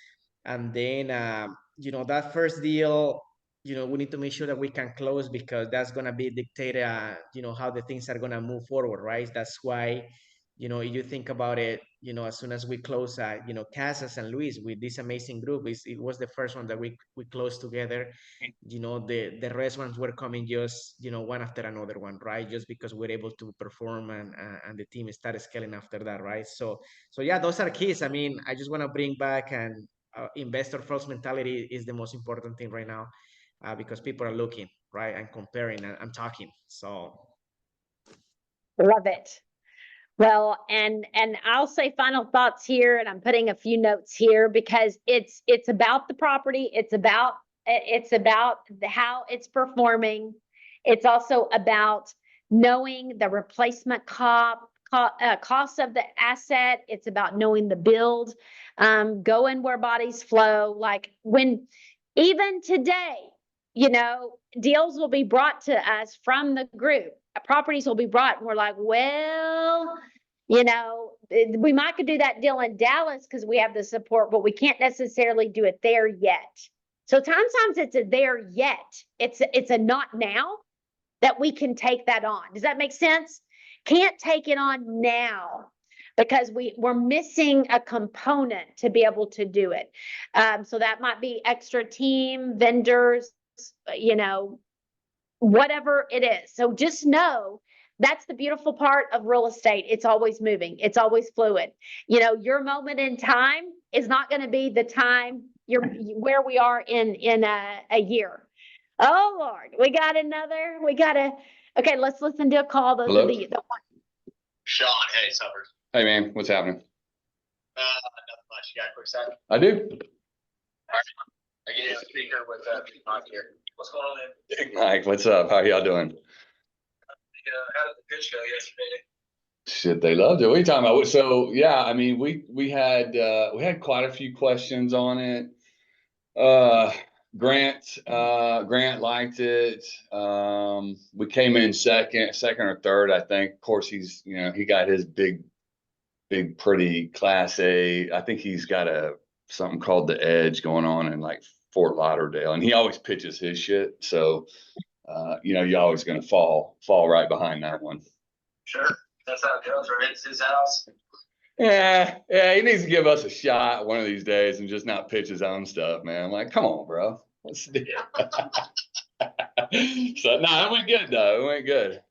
and then that first deal, we need to make sure that we can close because that's going to be dictated how the things are going to move forward, right? That's why if you think about it, as soon as we close Casas and Luis with this amazing group, it was the first one that we closed together. The rest ones were coming just one after another one, right? Just because we're able to perform and the team started scaling after that, right? So yeah, those are keys. I mean, I just want to bring back and investor first mentality is the most important thing right now because people are looking, right, and comparing and talking. So Love it. Well, and I'll say final thoughts here, and I'm putting a few notes here because it's about the property. It's about how it's performing. It's also about knowing the replacement cost of the asset. It's about knowing the build, going where bodies flow. Like when even today, deals will be brought to us from the group. Properties will be brought, and we're like, well, we might could do that deal in Dallas because we have the support, but we can't necessarily do it there yet. So sometimes it's a there yet. It's a not now that we can take that on. Does that make sense? Can't take it on now because we're missing a component to be able to do it. So that might be extra team, vendors, whatever it is. So just know that's the beautiful part of real estate. It's always moving. It's always fluid. Your moment in time is not going to be the time where we are in a year. Oh Lord, okay, let's listen to a call. Those Hello? are the one. Sean, hey, Suffers. Hey man, what's happening? Nothing much. You got a quick second? I do. I get you a speaker with Big Mike here. What's going on, man? Big Mike, what's up? How y'all doing? How did the pitch go yesterday? Shit, they loved it. What are you talking about? So yeah, I mean, we had quite a few questions on it. Grant liked it. We came in second or third, I think. Of course, he's he got his big pretty Class A. I think he's got something called the Edge going on in like Fort Lauderdale, and he always pitches his shit. So you're always going to fall right behind that one. Sure, that's how it goes, right? It's his house. Yeah, he needs to give us a shot one of these days and just not pitch his own stuff, man. I'm like, come on, bro. What's the deal? So no, it went good though. It went good.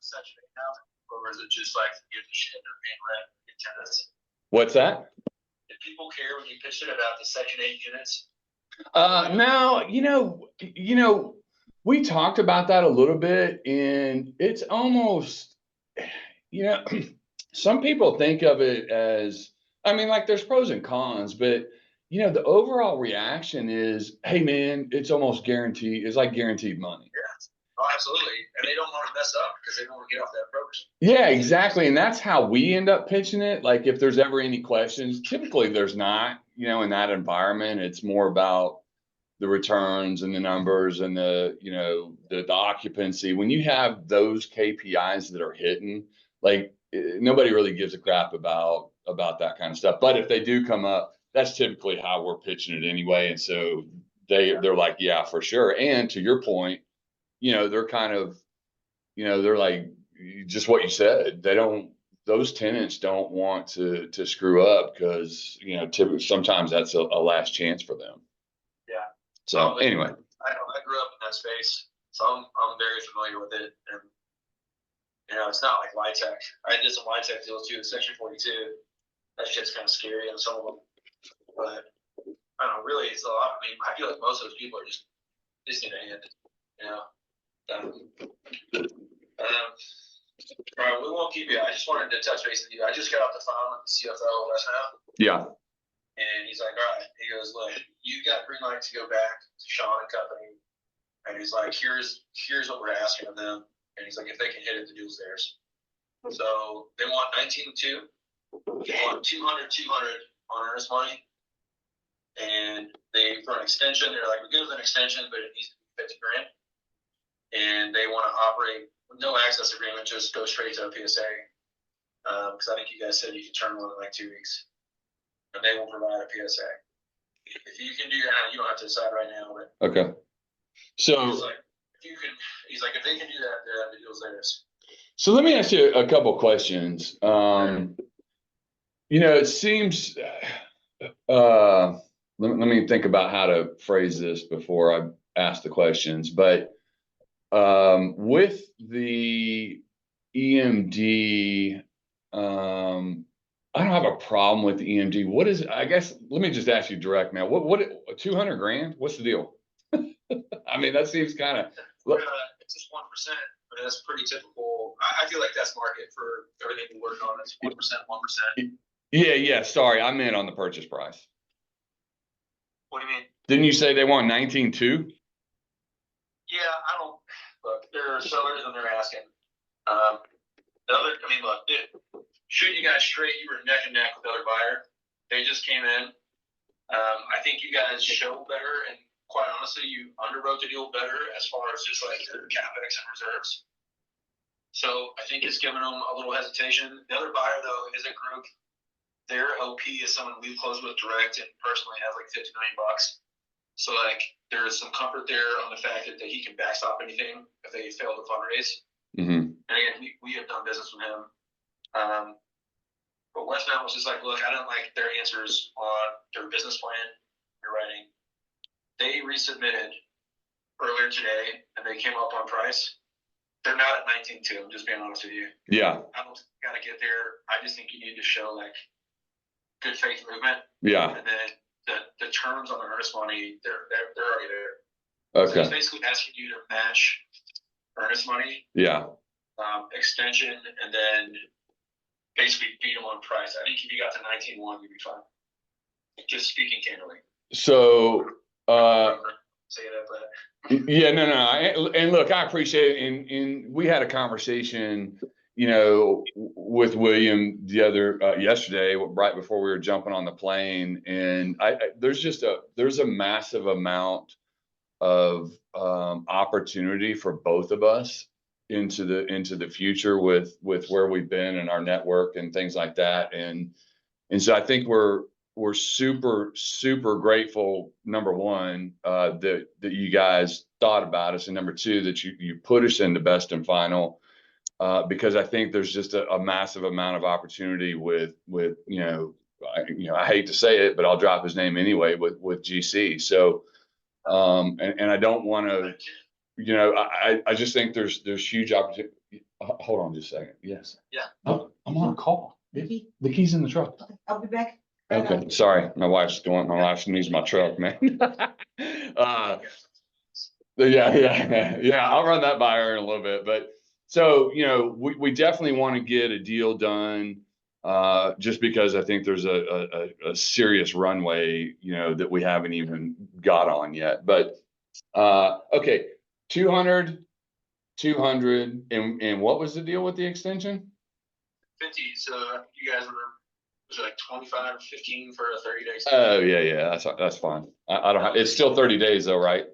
Section 8 now, or is it just like give the shit or being red tennis? What's that? Did people care when you pitched it about the Section 8 units? No, we talked about that a little bit, and it's almost, some people think of it as, I mean, like there's pros and cons, but you know, the overall reaction is, hey, man, it's almost guaranteed. It's like guaranteed money. Oh, absolutely. And they don't want to mess up because they don't want to get off that program. Yeah, exactly. And that's how we end up pitching it. Like if there's ever any questions, typically there's not, you know, in that environment, it's more about the returns and the numbers and the, you know, the occupancy. When you have those KPIs that are hitting, like nobody really gives a crap about that kind of stuff. But if they do come up, that's typically how we're pitching it anyway. And so they're like, yeah, for sure. And to your point, you know, they're kind of, you know, they're like just what you said. Those tenants don't want to screw up because, you know, typically sometimes that's a last chance for them. Yeah. So anyway, I grew up in that space, so I'm very familiar with it. And you know, it's not like LIHTC. I did some LIHTC deals too. Section 42. That shit's kind of scary on some of them, but I don't know. Really, it's a lot. I mean, I feel like most of those people are just in a hand. You know. All right, we won't keep you. I just wanted to touch base with you. I just got off the phone with the CFO last night. yeah. And he's like, all right. He goes, look, you got green light to go back to Sean and company. And he's like, here's what we're asking of them. And he's like, if they can hit it, the deal's theirs. So they want 19.2. They want 200 on earnest money. And they, for an extension, they're like, we give them an extension, but it needs to be 50 grand. And they want to operate with no access agreement, just go straight to a PSA. Because I think you guys said you could turn one in like 2 weeks. And they will provide a PSA. If you can do that, you don't have to decide right now. But Okay. So he's like, if they can do that, the deal's theirs. So let me ask you a couple questions. You know, it seems, let me think about how to phrase this before I ask the questions, but with the EMD, I don't have a problem with the EMD. What is, I guess, let me just ask you direct now, what 200 grand? What's the deal? I mean, that seems kind of, It's just 1%, but that's pretty typical. I feel like that's market for everything we work on. It's 1%, 1%. yeah, sorry, I meant on the purchase price. What do you mean? Didn't you say they want 19.2? Yeah, I don't, look, there are sellers and they're asking. Look, shooting you guys straight, you were neck and neck with the other buyer. They just came in. I think you guys show better, and quite honestly, you underwrote the deal better as far as just like the CapEx and reserves. So I think it's giving them a little hesitation. The other buyer, though, is a group. Their OP is someone we've closed with direct and personally has like $50 million. So like there's some comfort there on the fact that he can backstop anything if they fail to fundraise. Mm-hmm. And again, we have done business with him. But West Mountain was just like, look, I don't like their answers on their business plan they're writing. They resubmitted earlier today and they came up on price. They're not at 19.2. I'm just being honest with you. Yeah. I don't got to get there. I just think you need to show like good faith movement. Yeah. And then the terms on the earnest money, they're already there. Okay. So it's basically asking you to match earnest money, Yeah. extension, and then basically beat them on price. I think if you got to 19.1, you'd be fine. Just speaking candidly. So, Say that, but yeah, no. And look, I appreciate it. And we had a conversation, you know, with William the other, yesterday, right before we were jumping on the plane. And there's a massive amount of, opportunity for both of us into the future with where we've been and our network and things like that. And so I think we're super, super grateful, number one, that you guys thought about us, and number two, that you put us into best and final, because I think there's just a massive amount of opportunity with I hate to say it, but I'll drop his name anyway with GC. So, and I don't want to, I just think there's huge opportunity. Hold on just a second. Yes. Yeah. Oh, I'm on a call. The key's in the truck. Okay, I'll be back. Okay, sorry, my wife needs my truck, man. Yeah, I'll run that by her in a little bit, but so, we definitely want to get a deal done, just because I think there's a serious runway, you know, that we haven't even got on yet. But, okay, 200, and what was the deal with the extension? 50. So you guys were, was it like 25 or 15 for a 30 days? Oh, yeah, that's fine. I don't have, it's still 30 days though, right?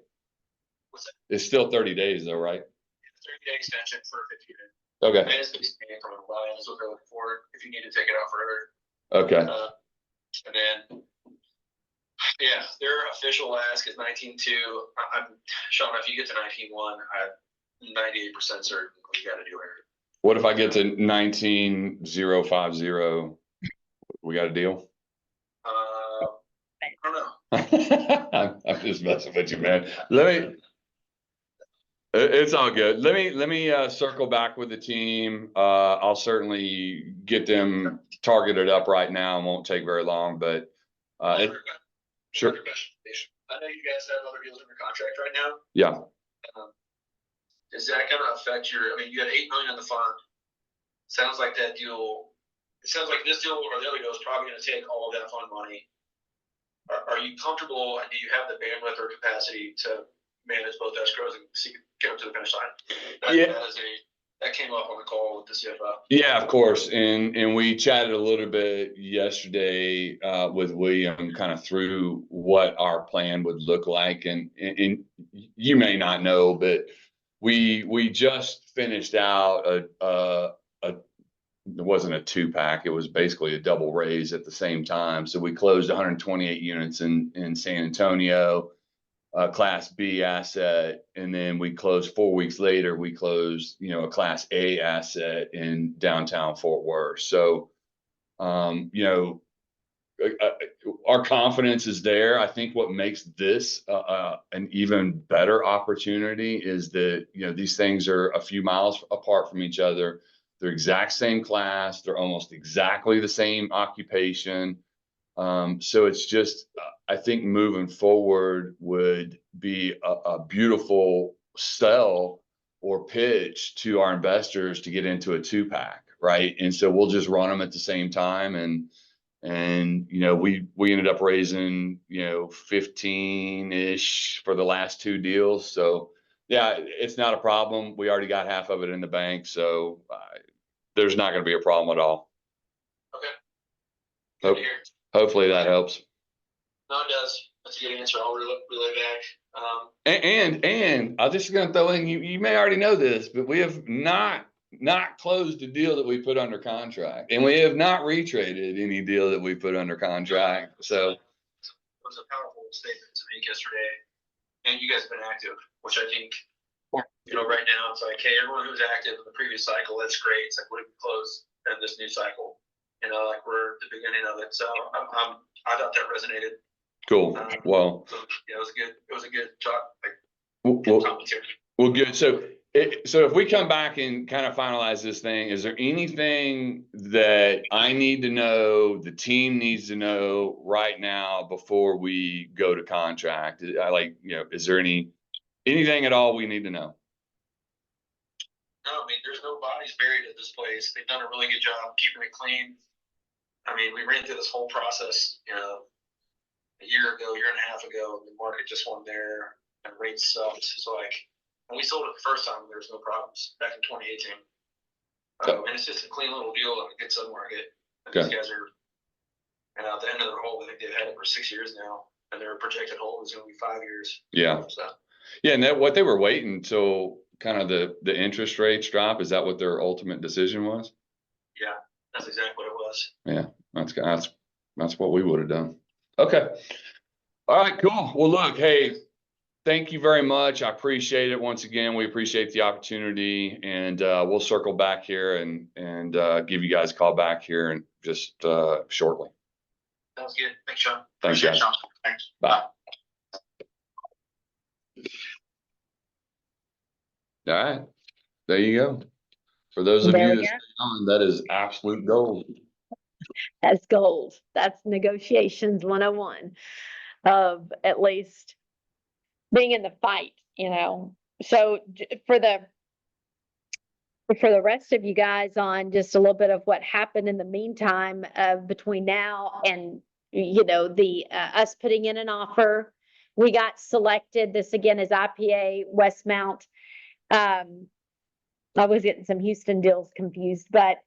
What's that? It's still 30 days though, right? 30-day extension for 50 days. Okay, And it's expanding from a while, that's what they're looking for, if you need to take it out further. okay, And then, yeah, their official ask is 19.2. I'm Sean, if you get to 19.1, I'm 98% certain we got to do it. what if I get to 19,050? We got a deal? I don't know. I'm just messing with you, man. It's all good. Let me circle back with the team. I'll certainly get them targeted up right now. It won't take very long, but sure. Another question. I know you guys have other deals under contract right now. Yeah. Is that going to affect your? I mean, you had $8 million in the fund. Sounds like that deal. It sounds like this deal or the other deal is probably going to take all of that fund money. Are you comfortable? And do you have the bandwidth or capacity to manage both escrows and get them to the finish line? Yeah. That came up on the call with the CFO. Yeah, of course. And we chatted a little bit yesterday with William kind of through what our plan would look like. And you may not know, but we just finished out it wasn't a 2-pack. It was basically a double raise at the same time. So we closed 128 units in San Antonio, Class B asset. And then we closed 4 weeks later, we closed, you know, a Class A asset in downtown Fort Worth. So, you know, our confidence is there. I think what makes this an even better opportunity is that, you know, these things are a few miles apart from each other. They're exact same class. They're almost exactly the same occupation. So it's just, I think moving forward would be a beautiful sell or pitch to our investors to get into a 2-pack, right? And so we'll just run them at the same time. And you know, we ended up raising, you know, 15-ish for the last 2 deals. So yeah, it's not a problem. We already got half of it in the bank. So there's not going to be a problem at all. Okay. Good to hear. Hopefully that helps. No, it does. That's a good answer. I'll relay back. And I'm just going to throw in, you may already know this, but we have not closed a deal that we put under contract, and we have not retraded any deal that we put under contract. So it was a powerful statement to make yesterday, and you guys have been active, which I think, you know, right now it's like, hey, everyone who was active in the previous cycle, that's great. It's like, what did we close in this new cycle? You know, like we're at the beginning of it. So I thought that resonated. cool. Well, So, yeah, it was good. It was a good talk. Well, good. So if we come back and kind of finalize this thing, is there anything that I need to know, the team needs to know right now before we go to contract? You know, is there anything at all we need to know? No, I mean, there's no bodies buried at this place. They've done a really good job keeping it clean. I mean, we ran through this whole process, you know, a year and a half ago. The market just wasn't there, and rates sucked. So like, when we sold it the first time, there was no problems back in 2018. And it's just a clean little deal in a good submarket. And these guys are, and at the end of their hold, I think they've had it for 6 years now, and their projected hold is going to be 5 years. Yeah. So. Yeah, and what they were waiting till kind of the interest rates drop. Is that what their ultimate decision was? Yeah, that's exactly what it was. Yeah, that's what we would have done. Okay. All right, cool. Well, look, hey, thank you very much. I appreciate it. Once again, we appreciate the opportunity, and we'll circle back here and give you guys a call back here and just shortly. Sounds good. Thanks, Sean. Thanks, guys. Sean. Thanks. Bye. All right, there you go. For those of There you we that go. stay on, that is absolute gold. That's gold. That's negotiations 101 of at least being in the fight, you know. So for the for the rest of you guys on just a little bit of what happened in the meantime between now and, you know, the us putting in an offer. We got selected. This again is IPA Westmount. I was getting some Houston deals confused, but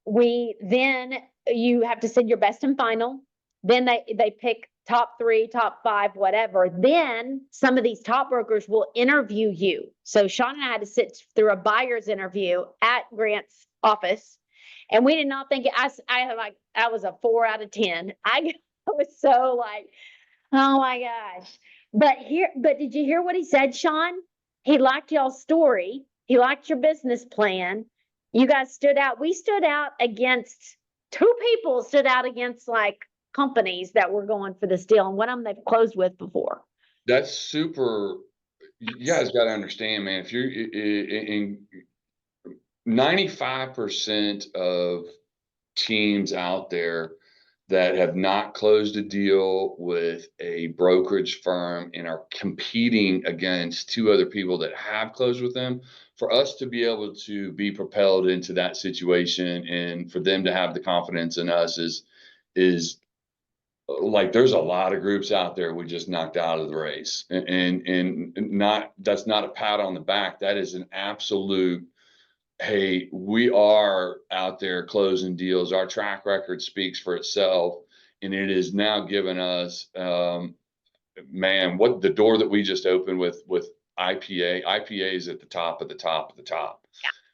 we then you have to send your best and final. Then they pick top 3, top 5, whatever. Then some of these top brokers will interview you. So Sean and I had to sit through a buyer's interview at Grant's office, and we did not think I was a 4 out of 10. I was so like, oh my gosh. But did you hear what he said, Sean? He liked y'all's story. He liked your business plan. You guys stood out. We stood out against 2 people stood out against like companies that were going for this deal, and one of them they've closed with before. That's super. You guys got to understand, man. If you're in 95% of teams out there that have not closed a deal with a brokerage firm and are competing against 2 other people that have closed with them, for us to be able to be propelled into that situation and for them to have the confidence in us is like, there's a lot of groups out there we just knocked out of the race, and not, that's not a pat on the back. That is an absolute, hey, we are out there closing deals. Our track record speaks for itself, and it is now given us, man, what the door that we just opened with IPA is at the top of the top of the top.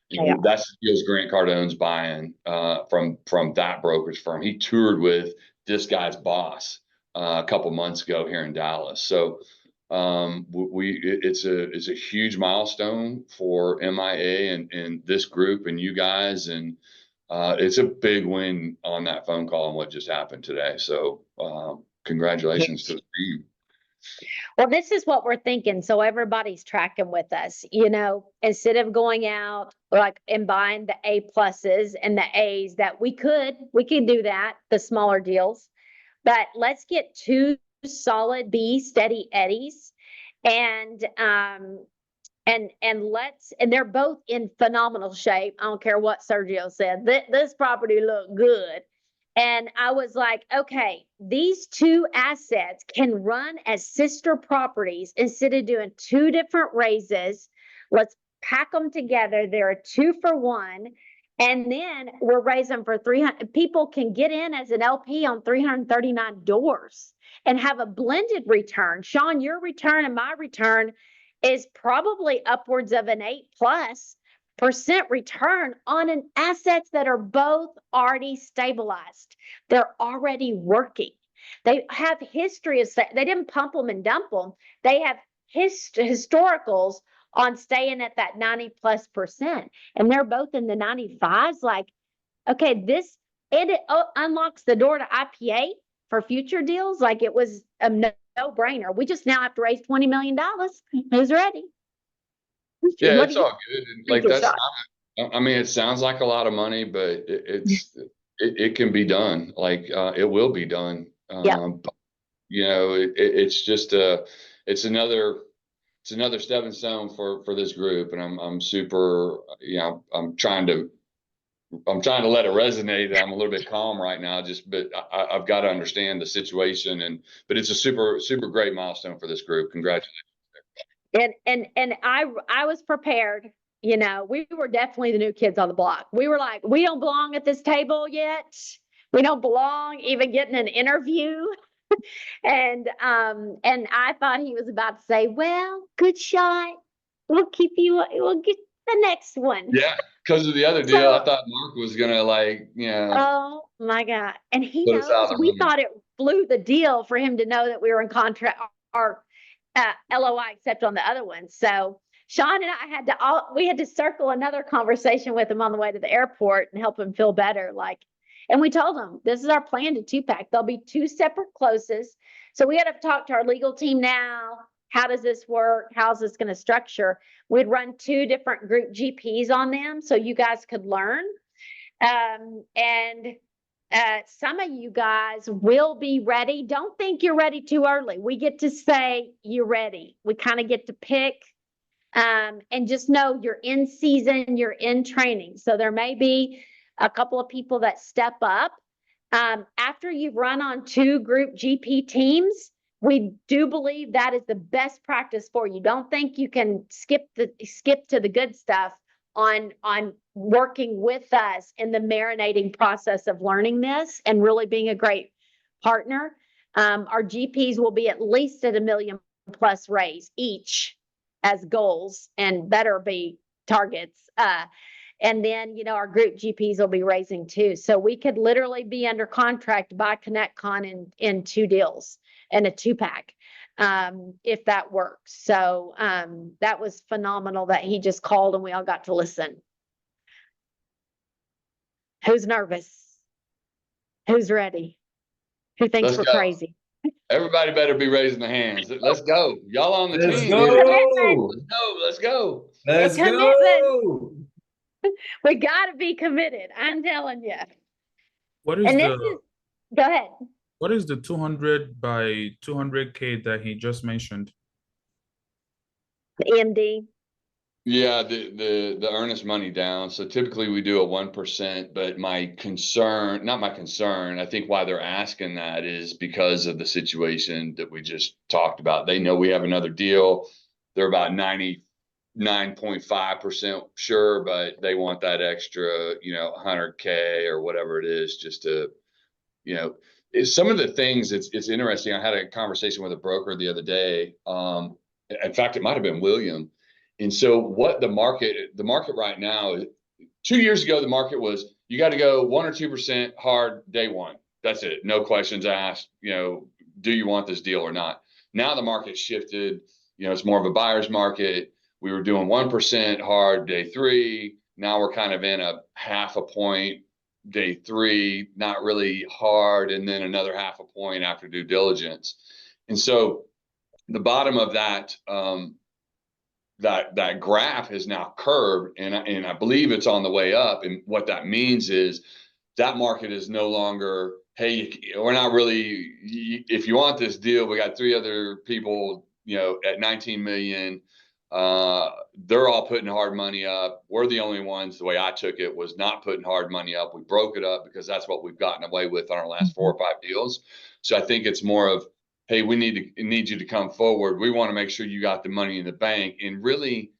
Yeah. That's the deals Grant Cardone's buying from that brokerage firm. He toured with this guy's boss a couple months ago here in Dallas. So it's a huge milestone for MIA and this group and you guys, and it's a big win on that phone call and what just happened today. So congratulations to the team. Well, this is what we're thinking. So everybody's tracking with us, you know, instead of going out like and buying the A pluses and the A's that we could do that, the smaller deals, but let's get 2 solid B steady Eddies and they're both in phenomenal shape. I don't care what Sergio said. This property looked good. And I was like, okay, these 2 assets can run as sister properties instead of doing 2 different raises. Let's pack them together. They're a 2 for 1. And then we're raising for 300. People can get in as an LP on 339 doors and have a blended return. Sean, your return and my return is probably upwards of an 8+% return on an assets that are both already stabilized. They're already working. They have history of, they didn't pump them and dump them. They have historicals on staying at that 90+%. And they're both in the 95s. Like, okay, it unlocks the door to IPA for future deals. Like, it was a no-brainer. We just now have to raise $20 million. Who's ready? Yeah, it's all good. Like, that's not, I mean, it sounds like a lot of money, but it can be done. Like, it will be done. Yeah. You know, it's just it's another stepping stone for this group, and I'm super, you know, I'm trying to let it resonate. I'm a little bit calm right now, but I've got to understand the situation, but it's a super great milestone for this group. Congratulations. And I was prepared. You know, we were definitely the new kids on the block. We were like, we don't belong at this table yet. We don't belong even getting an interview. And I thought he was about to say, well, good shot. We'll get the next one. Yeah, because of the other deal, I thought Mark was gonna, like, you know. Oh my God. And he Put us out knows of we room. thought it blew the deal for him to know that we were in contract or LOI except on the other one. So Sean and I we had to circle another conversation with him on the way to the airport and help him feel better. Like, and we told him, this is our plan to 2-pack. There'll be 2 separate closes. So we had to talk to our legal team now. How does this work? How's this going to structure? We'd run 2 different group GPs on them so you guys could learn. Some of you guys will be ready. Don't think you're ready too early. We get to say you're ready. We kind of get to pick And just know you're in season, you're in training. So there may be a couple of people that step up. After you've run on 2 group GP teams, we do believe that is the best practice for you. Don't think you can skip to the good stuff on working with us in the marinating process of learning this and really being a great partner. Our GPs will be at least at $1 million+ raise each as goals and better be targets. And then, our group GPs will be raising too. So we could literally be under contract by ConnectCon in 2 deals and a 2-pack, if that works. So that was phenomenal that he just called and we all got to listen. Who's nervous? Who's ready? Who thinks Let's we're go. crazy? Everybody better be raising their hands. Let's go. Y'all on the Let's team. go. Let's go. Let's Commitment. go. We got to be committed. I'm telling you. What is And this the is, go ahead. what is the 200 by 200K that he just mentioned? The EMD. Yeah, the earnest money down. So typically we do a 1%, but not my concern, I think why they're asking that is because of the situation that we just talked about. They know we have another deal. They're about 99.5% sure, but they want that extra, 100K or whatever it is just to, some of the things it's interesting. I had a conversation with a broker the other day. In fact, it might've been William. And so what the market right now, 2 years ago, the market was, you got to go 1 or 2% hard day one. That's it. No questions asked, do you want this deal or not? Now the market shifted, it's more of a buyer's market. We were doing 1% hard day 3. Now we're kind of in a 0.5 point day 3, not really hard. And then another 0.5 point after due diligence. And so the bottom of that, that graph has now curved, and I believe it's on the way up. And what that means is that market is no longer, hey, we're not really, if you want this deal, we got 3 other people, at 19 million. They're all putting hard money up. We're the only ones, the way I took it, was not putting hard money up. We broke it up because that's what we've gotten away with on our last 4 or 5 deals. So I think it's more of, hey, we need you to come forward. We want to make sure you got the money in the bank. And really,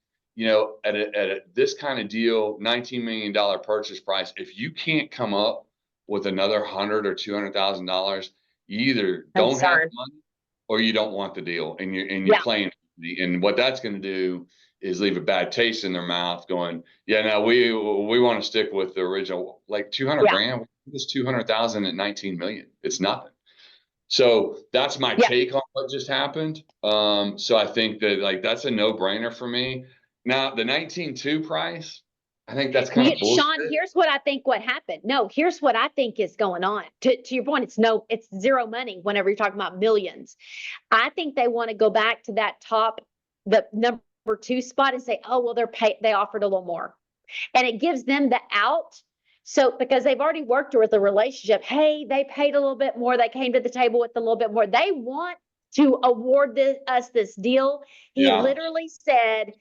at this kind of deal, $19 million purchase price, if you can't come up with another $100,000 or $200,000, you either don't have the money or you don't want the deal, and you're playing. And what that's going to do is leave a bad taste in their mouth, going, yeah, no, we want to stick with the original, like 200 grand. It's 200,000 at 19 million. It's nothing. So that's my take on what just happened. So I think that that's a no-brainer for me. Now the 19.2 price, I think that's kind of bullshit. Sean, here's what I think what happened. No, here's what I think is going on. To your point, it's zero money whenever you're talking about millions. I think they want to go back to that the number 2 spot and say, oh, well, they offered a little more. And it gives them the out. So because they've already worked with a relationship, hey, they paid a little bit more. They came to the table with a little bit more. They want to award us this deal. He literally said,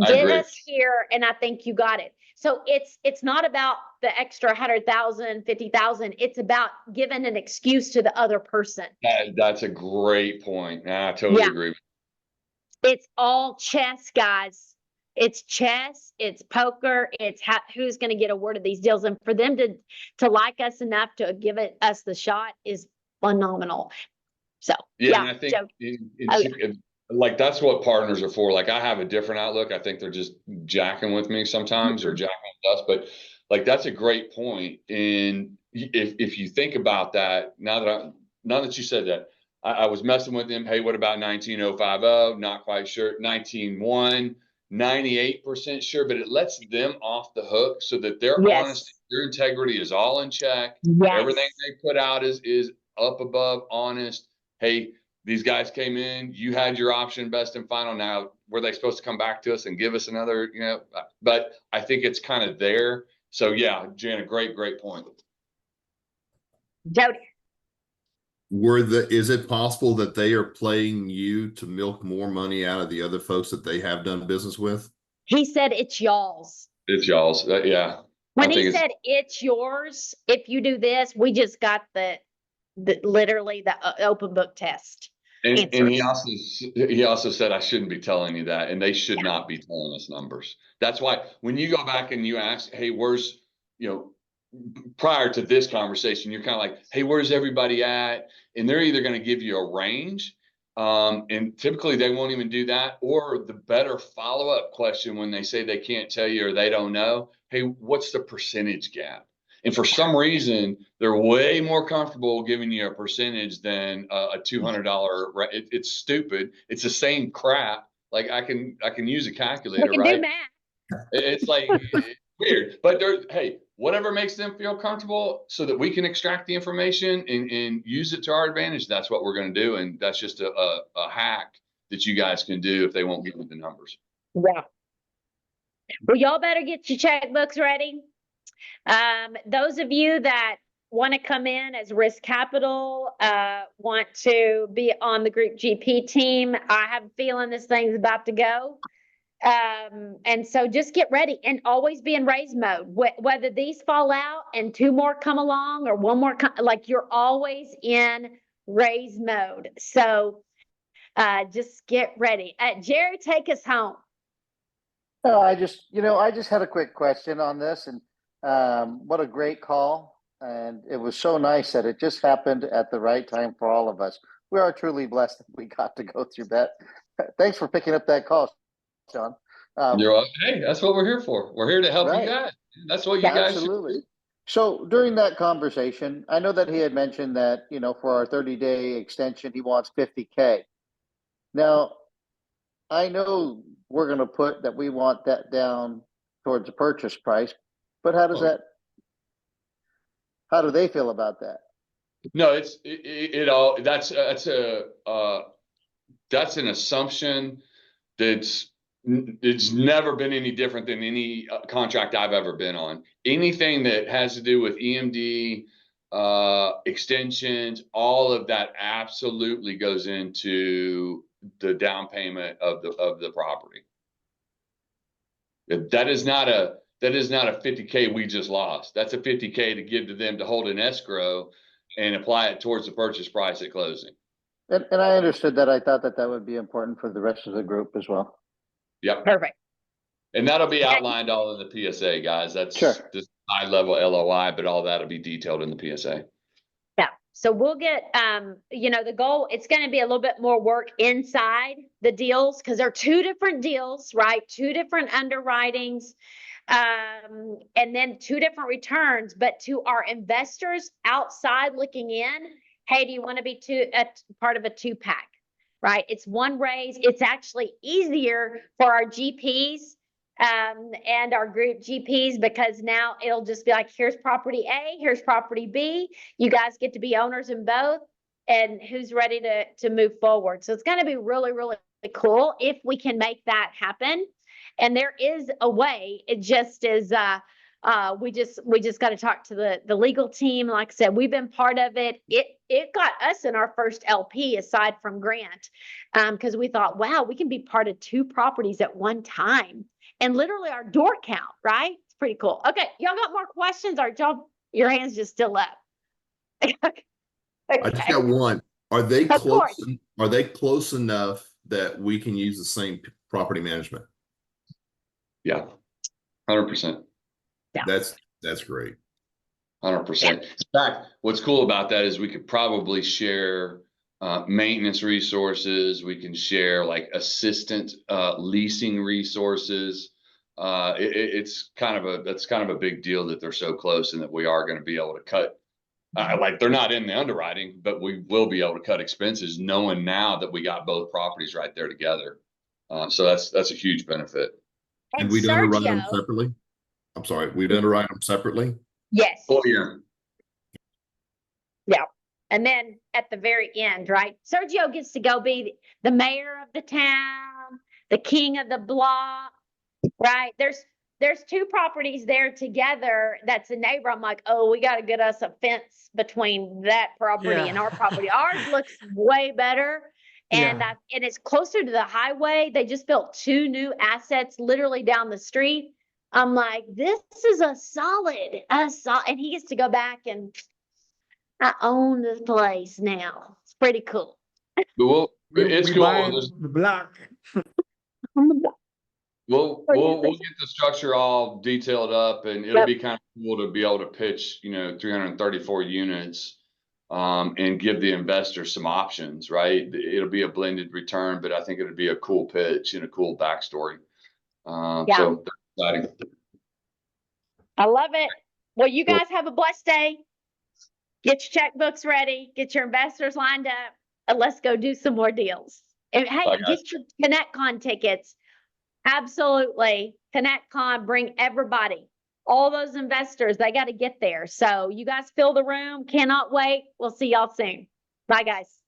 get us here, and I think you got it. So it's not about the extra 100,000, 50,000. It's about giving an excuse to the other person. That's a great point. I totally agree. It's all chess, guys. It's chess, it's poker, it's who's going to get awarded these deals. And for them to like us enough to give us the shot is phenomenal. So, and I think like that's what partners are for. Like I have a different outlook. I think they're just jacking with me sometimes or jacking with us. But like that's a great point. And if you think about that, now that you said that, I was messing with them. Hey, what about 19,050? Not quite sure. 19.1. 98% sure, but it lets them off the hook so that their honesty, their integrity is all in check. Everything they put out is up above honest. Hey, these guys came in, you had your option best and final. Now, were they supposed to come back to us and give us another, but I think it's kind of there. So yeah, Jana, great point. Jody. is it possible that they are playing you to milk more money out of the other folks that they have done business with? He said it's y'all's. It's y'all's, yeah. When I he think it's- said it's yours, if you do this, we just got the literally the open book test. And he answers. also said I shouldn't be telling you that, and they should not be telling us numbers. That's why when you go back and you ask, hey, where's, prior to this conversation, you're kind of like, hey, where's everybody at? And they're either going to give you a range, and typically they won't even do that, or the better follow-up question when they say they can't tell you or they don't know, hey, what's the percentage gap? And for some reason, they're way more comfortable giving you a percentage than a $200. It's stupid. It's the same crap. Like I can use a calculator, We can right? do math. It's like it's weird, but hey, whatever makes them feel comfortable so that we can extract the information and use it to our advantage. That's what we're going to do. And that's just a hack that you guys can do if they won't give you the numbers. Yeah. Well, y'all better get your checkbooks ready. Those of you that want to come in as risk capital, want to be on the group GP team, I have a feeling this thing's about to go. And so just get ready and always be in raise mode. Whether these fall out and 2 more come along or 1 more, like you're always in raise mode. So just get ready. Jerry, take us home. I just had a quick question on this, and what a great call. And it was so nice that it just happened at the right time for all of us. We are truly blessed that we got to go through that. Thanks for picking up that call, Sean. You're welcome. Hey, that's what we're here for. We're here to help Right. you guys. That's what you guys should Absolutely. do. So during that conversation, I know that he had mentioned that, for our 30-day extension, he wants 50K. Now, I know we're going to put that we want that down towards the purchase price, but how does how do they feel about that? No, that's an assumption it's never been any different than any contract I've ever been on. Anything that has to do with EMD, extensions, all of that absolutely goes into the down payment of the property. That is not a 50K we just lost. That's a 50K to give to them to hold in escrow and apply it towards the purchase price at closing. And I understood that. I thought that would be important for the rest of the group as well. Yep. Perfect. And that'll be outlined all in the PSA, guys. That's Sure. Just high level LOI, but all that'll be detailed in the PSA. Yeah. So we'll get, the goal, it's going to be a little bit more work inside the deals because they're 2 different deals, right? 2 different underwritings, and then 2 different returns. But to our investors outside looking in, hey, do you want to be part of a 2-pack, right? It's 1 raise. It's actually easier for our GPs and our group GPs because now it'll just be like, here's property A, here's property B. You guys get to be owners in both, and who's ready to move forward. So it's going to be really, really cool if we can make that happen. And there is a way. It just is. We just got to talk to the legal team. Like I said, we've been part of it. It got us in our first LP aside from Grant, because we thought, wow, we can be part of 2 properties at one time. And literally our door count, right? It's pretty cool. Okay, y'all got more questions, or your hands just still up? Okay. I just got one. Are they Of close? course. Are they close enough that we can use the same property management? Yeah, 100%. Yeah. That's great. 100%. In fact, what's cool about that is we could probably share maintenance resources. We can share like assistant leasing resources. That's kind of a big deal that they're so close and that we are going to be able to cut. Like they're not in the underwriting, but we will be able to cut expenses knowing now that we got both properties right there together. So that's a huge benefit. And we'd underwrite them Sergio, separately. I'm sorry, we'd underwrite them separately. yes. Oh yeah. Yeah. And then at the very end, right? Sergio gets to go be the mayor of the town, the king of the block, right? There's there's two properties there together. That's a neighbor. I'm like, oh, we got to get us a fence between that property and Yeah. our property. Ours looks way better. And, Yeah. and it's closer to the highway. They just built 2 new assets literally down the street. I'm like, this is a solid, and he gets to go back and I own this place now. It's pretty cool. But it's We cool. buying There's- the block. We'll What do you we'll think? get the structure all detailed up, and it'll Yep. be kind of cool to be able to pitch, 334 units, and give the investor some options, right? It'll be a blended return, but I think it'll be a cool pitch and a cool backstory. Yeah. So that's exciting. I love it. Well, you Cool. guys have a blessed day. Get your checkbooks ready, get your investors lined up, and let's go do some more deals. And hey, Bye, guys. get your ConnectCon tickets. Absolutely. ConnectCon, bring everybody. All those investors, they got to get there. So you guys fill the room. Cannot wait. We'll see y'all soon. Bye, guys.